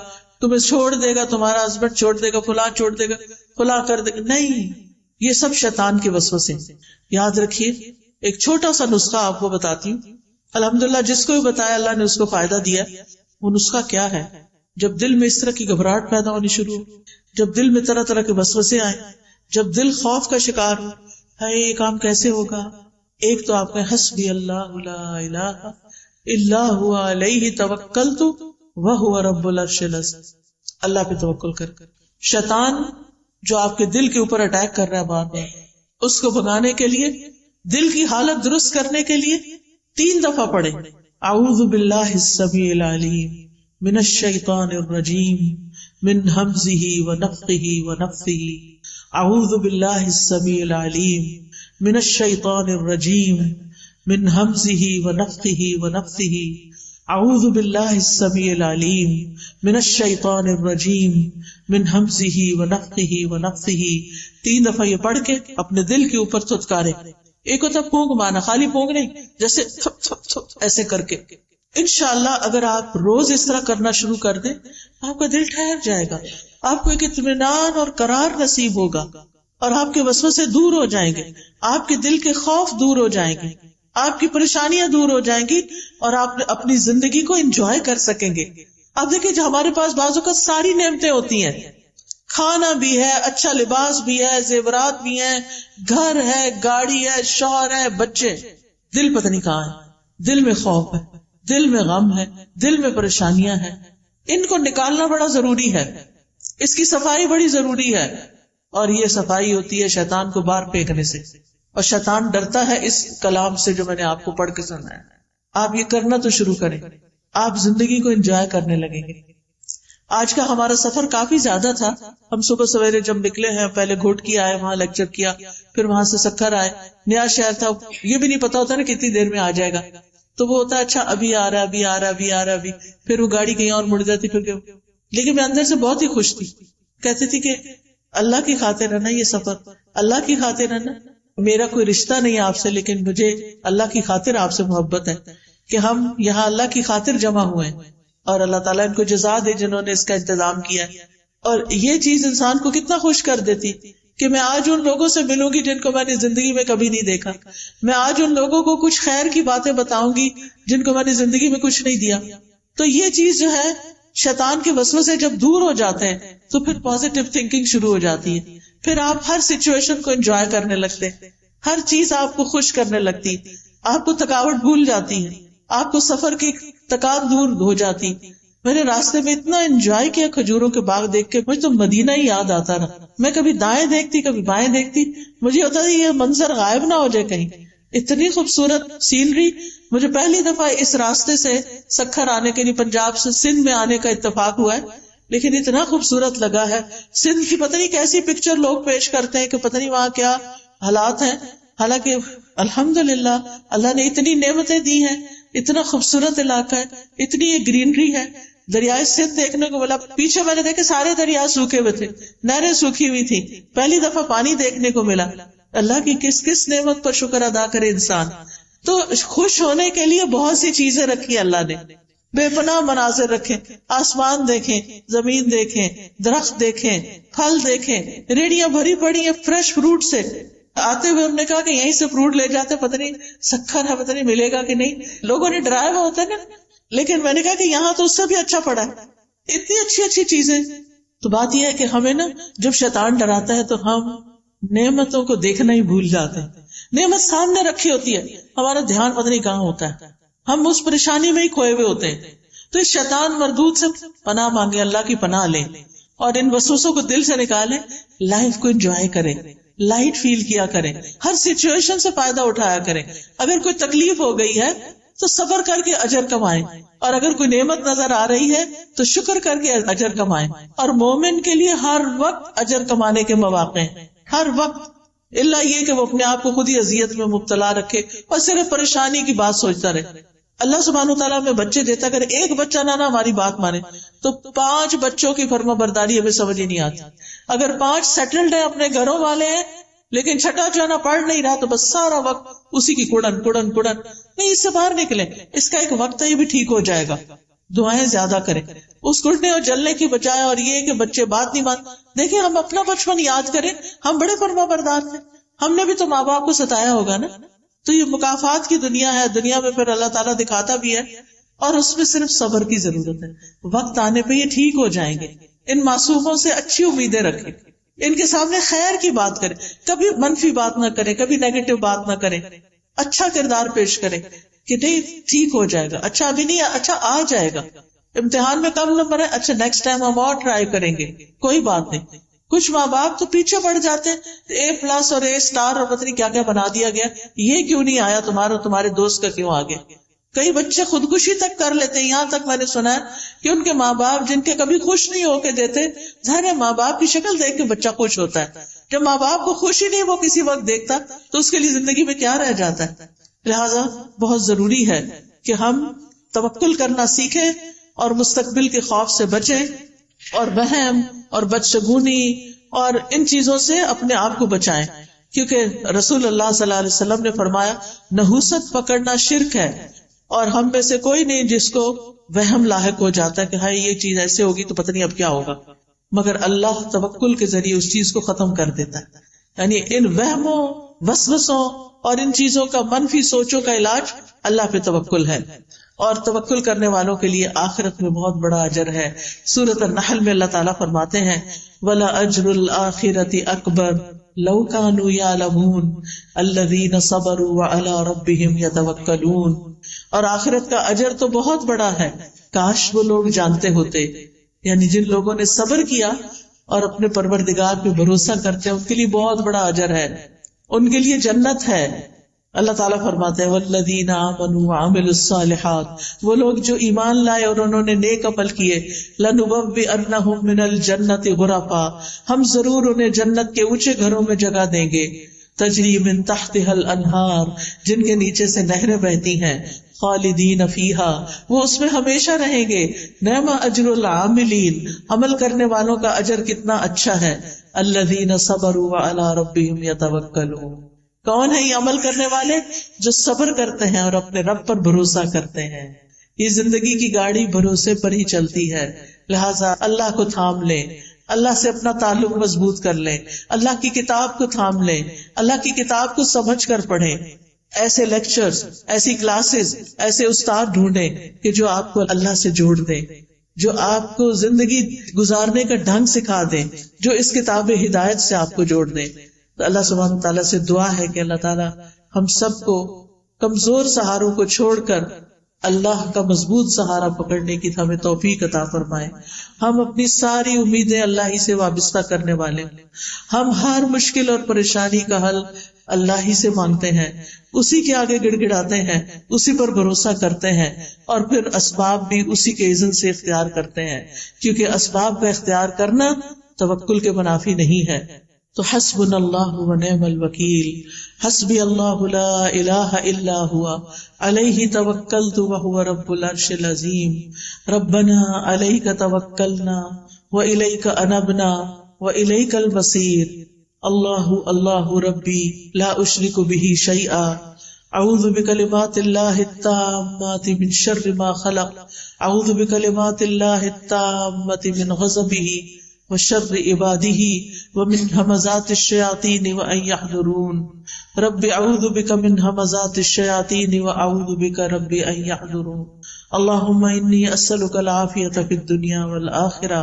تمہیں چھوڑ دے گا، تمہارا ہسبینڈ چھوڑ دے گا، فلاں چھوڑ دے گا، فلاں کر دے گا. نہیں، یہ سب شیطان کے وسوسے. یاد رکھیے، ایک چھوٹا سا نسخہ آپ کو بتاتی ہوں. الحمدللہ جس کو بھی بتایا اللہ نے اس کو فائدہ دیا. وہ نسخہ کیا ہے؟ جب دل میں اس طرح کی گھبراہٹ پیدا ہونی شروع ہو، جب دل میں طرح طرح کے وسوسے آئیں، جب دل خوف کا شکار ہو، ہے یہ کام کیسے ہوگا، ایک تو آپ کہیں حسبی اللہ لا الہ الا هو علیہ توکلت وہو رب العرش العظیم. اللہ پہ توکل کر. شیطان جو آپ کے دل کے اوپر اٹیک کر رہا ہے بار بار، اس کو بھگانے کے لیے، دل کی حالت درست کرنے کے لیے 3 دفعہ پڑھیں اعوذ باللہ السمیع العلیم من الشیطان الرجیم من ہمزہ ونفخہ ونفثہ. اعوذ باللہ السمیع العلیم من الشیطان الرجیم من ہمزہ ونفخہ ونفثہ. اعوذ باللہ السمیع العلیم من الشیطان الرجیم من ہمزہ ونفخہ ونفثہ. 3 دفعہ یہ پڑھ کے اپنے دل کے اوپر تھتکارے. ایک ہوتا پونک مانا، خالی پونک نہیں، جیسے تھپ تھپ تھپ ایسے کر کے. انشاءاللہ اگر آپ روز اس طرح کرنا شروع کر دیں، آپ کا دل ٹھہر جائے گا، آپ کو ایک اطمینان اور قرار نصیب ہوگا، اور آپ کے وسوسے دور ہو جائیں گے، آپ کے دل کے خوف دور ہو جائیں گے، آپ کی پریشانیاں دور ہو جائیں گی، اور آپ اپنی زندگی کو انجوائے کر سکیں گے. آپ دیکھیں جو ہمارے پاس بعضوں کا ساری نعمتیں ہوتی ہیں، کھانا بھی ہے، اچھا لباس بھی ہے، زیورات بھی ہیں، گھر ہے، گاڑی ہے، شوہر ہے، بچے، دل پتہ نہیں کہاں ہے. دل میں خوف ہے، دل میں غم ہے، دل میں پریشانیاں ہیں. ان کو نکالنا بڑا ضروری ہے، اس کی صفائی بڑی ضروری ہے. اور یہ صفائی ہوتی ہے شیطان کو باہر پھینکنے سے. اور شیطان ڈرتا ہے اس کلام سے جو میں نے آپ کو پڑھ کے سنایا. آپ یہ کرنا تو شروع کریں، آپ زندگی کو انجوائے کرنے لگیں گے. آج کا ہمارا سفر کافی زیادہ تھا. ہم صبح سویرے جب نکلے ہیں، پہلے گھوٹکی آئے، وہاں لیکچر کیا، پھر وہاں سے سکھر آئے. نیا شہر تھا، یہ بھی نہیں پتا ہوتا نا کتنی دیر میں آ جائے گا، تو وہ ہوتا ہے اچھا ابھی آ رہا، ابھی آ رہا، ابھی آ رہا، ابھی. پھر وہ گاڑی کہیں اور مڑ جاتی. پھر لیکن میں اندر سے بہت ہی خوش تھی، کہتی تھی کہ اللہ کی خاطر ہے نا یہ سفر، اللہ کی خاطر ہے نا. میرا کوئی رشتہ نہیں آپ سے، لیکن مجھے اللہ کی خاطر آپ سے محبت ہے کہ ہم یہاں اللہ کی خاطر جمع ہوئے ہیں. اور اللہ تعالیٰ ان کو جزا دے جنہوں نے اس کا انتظام کیا ہے. اور یہ چیز انسان کو کتنا خوش کر دیتی کہ میں آج ان لوگوں سے ملوں گی جن کو میں نے زندگی میں کبھی نہیں دیکھا. میں آج ان لوگوں کو کچھ خیر کی باتیں بتاؤں گی جن کو میں نے زندگی میں کچھ نہیں دیا. تو یہ چیز جو ہے، شیطان کے وسوسے جب دور ہو جاتے ہیں تو پھر پازیٹیو تھنکنگ شروع ہو جاتی ہے. پھر آپ ہر سچویشن کو انجوائے کرنے لگتے، ہر چیز آپ کو خوش کرنے لگتی، آپ کو تھکاوٹ بھول جاتی ہے، آپ کو سفر کی تکان دور ہو جاتی. میں نے راستے میں اتنا انجوائے کیا کھجوروں کے باغ دیکھ کے، مجھے تو مدینہ ہی یاد آتا رہا. میں کبھی دائیں دیکھتی، کبھی بائیں دیکھتی، مجھے ہوتا تھا یہ منظر غائب نہ ہو جائے کہیں. اتنی خوبصورت سینری. مجھے پہلی دفعہ اس راستے سے سکھر آنے کے لیے پنجاب سے سندھ میں آنے کا اتفاق ہوا ہے، لیکن اتنا خوبصورت لگا ہے. سندھ کی پتہ نہیں کیسی پکچر لوگ پیش کرتے ہیں کہ پتہ نہیں وہاں کیا حالات ہیں، حالانکہ الحمدللہ اللہ نے اتنی نعمتیں دی ہیں، اتنا خوبصورت علاقہ ہے، اتنی یہ گرینری ہے. دریائے سندھ دیکھنے کو ملا. پیچھے میں نے دیکھے سارے دریا سوکھے ہوئے تھے، نہریں سوکھی ہوئی تھی. پہلی دفعہ پانی دیکھنے کو ملا. اللہ کی کس کس نعمت پر شکر ادا کرے انسان. تو خوش ہونے کے لیے بہت سی چیزیں رکھی اللہ نے، بے پناہ مناظر رکھے. آسمان دیکھیں، زمین دیکھیں، درخت دیکھیں، پھل دیکھیں، ریڑیاں بھری پڑی ہیں فریش فروٹ سے. آتے ہوئے ہم نے کہا کہ یہیں سے فروٹ لے جاتے، پتہ نہیں سکھر ہے، پتہ نہیں ملے گا کہ نہیں. لوگوں نے ڈرایا ہوا ہوتا ہے نا، لیکن میں نے کہا کہ یہاں تو اس سے بھی اچھا پڑا ہے، اتنی اچھی اچھی چیزیں. تو بات یہ ہے کہ ہمیں نا جب شیطان ڈراتا ہے تو ہم نعمتوں کو دیکھنا ہی بھول جاتے ہیں. نعمت سامنے رکھی ہوتی ہے، ہمارا دھیان پتہ نہیں کہاں ہوتا ہے، ہم اس پریشانی میں ہی کھوئے ہوئے ہوتے ہیں. تو اس شیطان مردود سے پناہ مانگے، اللہ کی پناہ لیں، اور ان وسوسوں کو دل سے نکالیں. لائف کو انجوائے کریں، لائٹ فیل کیا کریں، ہر سچویشن سے فائدہ اٹھایا کریں. اگر کوئی تکلیف ہو گئی ہے تو صبر کر کے اجر کمائیں، اور اگر کوئی نعمت نظر آ رہی ہے تو شکر کر کے اجر کمائیں. اور مومن کے لیے ہر وقت اجر کمانے کے مواقع ہیں، ہر وقت، اللہ یہ کہ وہ اپنے آپ کو خود ہی اذیت میں مبتلا رکھے اور صرف پریشانی کی بات سوچتا رہے. اللہ سبحانہ وتعالیٰ ہمیں بچے دیتا، اگر ایک بچہ نہ ہماری بات مانے تو 5 بچوں کی فرما برداری ہمیں سمجھ ہی نہیں آتی. اگر 5 سیٹلڈ ہیں، اپنے گھروں والے ہیں، لیکن چھٹا جو ہے نا پڑھ نہیں رہا، تو بس سارا وقت اسی کی کڑن کڑن کڑن. نہیں، اس سے باہر نکلیں، اس کا ایک وقت ہے، یہ بھی ٹھیک ہو جائے گا. دعائیں زیادہ کریں اس کڑنے اور جلنے کی بجائے. اور یہ کہ بچے بات نہیں مان، دیکھیں ہم اپنا بچپن یاد کریں، ہم بڑے فرما بردار تھے، ہم نے بھی تو ماں باپ کو ستایا ہوگا نا. تو یہ مکافات کی دنیا ہے، دنیا میں پھر اللہ تعالیٰ دکھاتا بھی ہے، اور اس میں صرف صبر کی ضرورت ہے. وقت آنے پہ یہ ٹھیک ہو جائیں گے. ان معصوموں سے اچھی امیدیں رکھیں، ان کے سامنے خیر کی بات کریں، کبھی منفی بات نہ کریں، کبھی نیگیٹو بات نہ کریں، اچھا کردار پیش کریں کہ نہیں ٹھیک ہو جائے گا، اچھا ابھی نہیں، اچھا آ جائے گا. امتحان میں کم نمبر ہے، اچھا نیکسٹ ٹائم ہم اور ٹرائی کریں گے، کوئی بات نہیں. کچھ ماں باپ تو پیچھے پڑ جاتے ہیں، A+ اور A* اور پتہ نہیں کیا کیا بنا دیا گیا، یہ کیوں نہیں آیا تمہارے دوست کا کیوں آ گیا. کئی بچے خودکشی تک کر لیتے ہیں. یہاں تک میں نے سنا ہے کہ ان کے ماں باپ جن کے کبھی خوش نہیں ہو کے دیتے، ظاہر ہے ماں باپ کی شکل دیکھ کے بچہ خوش ہوتا ہے. جب ماں باپ کو خوشی نہیں وہ کسی وقت دیکھتا تو اس کے لیے زندگی میں کیا رہ جاتا ہے. لہٰذا بہت ضروری ہے کہ ہم توکل کرنا سیکھیں اور مستقبل کے خوف سے بچیں، اور وہم اور بدشگونی اور ان چیزوں سے اپنے آپ کو بچائیں. کیونکہ رسول اللہ صلی اللہ علیہ وسلم نے فرمایا نحوست پکڑنا شرک ہے، اور ہم میں سے کوئی نہیں جس کو وہم لاحق ہو جاتا ہے کہ ہاں یہ چیز ایسے ہوگی تو پتہ نہیں اب کیا ہوگا، مگر اللہ توکل کے ذریعے اس چیز کو ختم کر دیتا ہے. یعنی ان وہموں، وسوسوں اور ان چیزوں کا، منفی سوچوں کا علاج اللہ پہ توکل ہے. اور توکل کرنے والوں کے لیے آخرت میں بہت بڑا اجر ہے. سورۃ النحل میں اللہ تعالیٰ فرماتے ہیں وَلَأَجْرُ الْآخِرَةِ أَكْبَرُ لَوْ كَانُوا يَعْلَمُونَ الَّذِينَ صَبَرُوا وَعَلَىٰ رَبِّهِمْ يَتَوَكَّلُونَ. اور آخرت کا اجر تو بہت بڑا ہے، کاش وہ لوگ جانتے ہوتے. یعنی جن لوگوں نے صبر کیا اور اپنے پروردگار پہ بھروسہ کرتے ہیں، ان کے لیے بہت بڑا اجر ہے، ان کے لیے جنت ہے. اللہ تعالیٰ فرماتے ہیں والذین آمنوا وعملوا الصالحات، وہ لوگ جو ایمان لائے اور انہوں نے نیک عمل کیے، لنبوئنہم من الجنۃ غرفا، ہم ضرور انہیں جنت کے اونچے گھروں میں جگہ دیں گے، تجری من تحتها الانہار، جن کے نیچے سے نہریں بہتی ہیں، خالدین فیہا، وہ اس میں ہمیشہ رہیں گے. نعم اجر العاملین، عمل کرنے والوں کا اجر کتنا اچھا ہے. الذین صبروا وعلی ربہم یتوکلون، کون ہے یہ عمل کرنے والے؟ جو صبر کرتے ہیں اور اپنے رب پر بھروسہ کرتے ہیں. یہ زندگی کی گاڑی بھروسے پر ہی چلتی ہے، لہٰذا اللہ کو تھام لیں، اللہ سے اپنا تعلق مضبوط کر لیں، اللہ کی کتاب کو تھام لیں، اللہ کی کتاب کو سمجھ کر پڑھیں. ایسے لیکچرز، ایسی کلاسز، ایسے استاد ڈھونڈیں کہ جو آپ کو اللہ سے جوڑ دیں، جو آپ کو زندگی گزارنے کا ڈھنگ سکھا دیں، جو اس کتاب ہدایت سے آپ کو جوڑ دیں. تو اللہ سبحانہ تعالیٰ سے دعا ہے کہ اللہ تعالیٰ ہم سب کو کمزور سہاروں کو چھوڑ کر اللہ کا مضبوط سہارا پکڑنے کی ہمیں توفیق عطا فرمائے. ہم اپنی ساری امیدیں اللہ ہی سے وابستہ کرنے والے، ہم ہر مشکل اور پریشانی کا حل اللہ ہی سے مانگتے ہیں، اسی کے آگے گڑ گڑاتے ہیں، اسی پر بھروسہ کرتے ہیں، اور پھر اسباب بھی اسی کے اذن سے اختیار کرتے ہیں، کیونکہ اسباب کا اختیار کرنا توکل کے منافی نہیں ہے. تو حسبنا اللہ ونعم الوکیل، حسبی اللہ لا الہ الا ہوا علیہ توکلت وہو رب العرش العظیم. ربنا علیک توکلنا والیک انبنا والیک المصیر. اللہ اللہ ربی لا اشرک به شیئا، اعوذ بکلمات اللہ التامات من شر ما خلق، اعوذ بکلمات اللہ التامات من غضبہ وشر عباده ومن همزات الشیاطین وان يحضرون. رب اعوذ بک من همزات الشیاطین واعوذ بک رب ان يحضرون. اللهم انی اسألک العافیۃ فی الدنیا والآخرہ،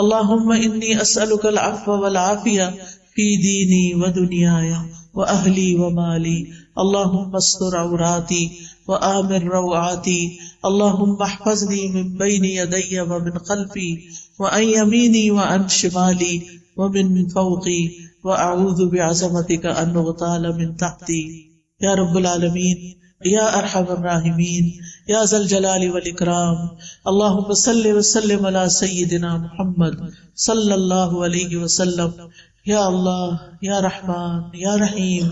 اللهم انی اسألک العفو والعافیہ فی دینی ودنیای واہلی ومالی. اللهم استر عوراتی وآمن روعاتی. اللهم احفظنی من بین یدی ومن خلفی وعن یمینی وعن شمالی ومن فوقی واعوذ بعظمتک ان اغتال من تحتی. یا رب العالمین، یا ارحم الراحمین، یا ذا الجلال والاکرام. اللہم صل وسلم علی سیدنا محمد صلی اللہ علیہ وسلم. یا اللہ، یا رحمان، یا رحیم،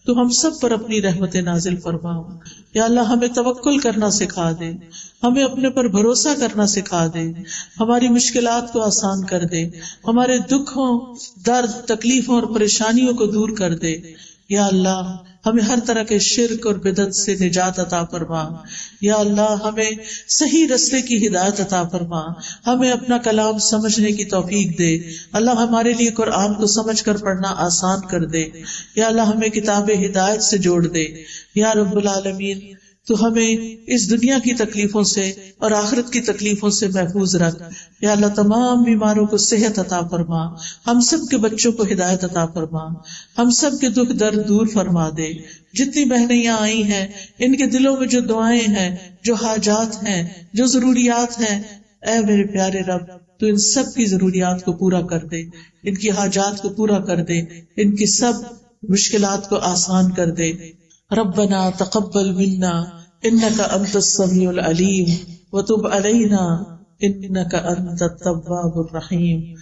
تو ہم سب پر اپنی رحمت نازل فرما۔ یا اللہ ہمیں توکل کرنا سکھا دے، ہمیں اپنے پر بھروسہ کرنا سکھا دے، ہماری مشکلات کو آسان کر دے، ہمارے دکھوں، درد، تکلیفوں اور پریشانیوں کو دور کر دے۔ یا اللہ ہمیں ہر طرح کے شرک اور بدعت سے نجات عطا فرما۔ یا اللہ ہمیں صحیح رستے کی ہدایت عطا فرما، ہمیں اپنا کلام سمجھنے کی توفیق دے۔ اللہ ہمارے لیے قرآن کو سمجھ کر پڑھنا آسان کر دے۔ یا اللہ ہمیں کتاب ہدایت سے جوڑ دے۔ یا رب العالمین تو ہمیں اس دنیا کی تکلیفوں سے اور آخرت کی تکلیفوں سے محفوظ رکھ۔ یا اللہ تمام بیماروں کو صحت عطا فرما، ہم سب کے بچوں کو ہدایت عطا فرما، ہم سب کے دکھ درد دور فرما دے۔ جتنی بہنیں یہاں آئی ہیں ان کے دلوں میں جو دعائیں ہیں، جو حاجات ہیں، جو ضروریات ہیں، اے میرے پیارے رب تو ان سب کی ضروریات کو پورا کر دے، ان کی حاجات کو پورا کر دے، ان کی سب مشکلات کو آسان کر دے۔ ربنا تقبل منا انك انت السميع العليم وتب علينا انك انت التواب الرحيم۔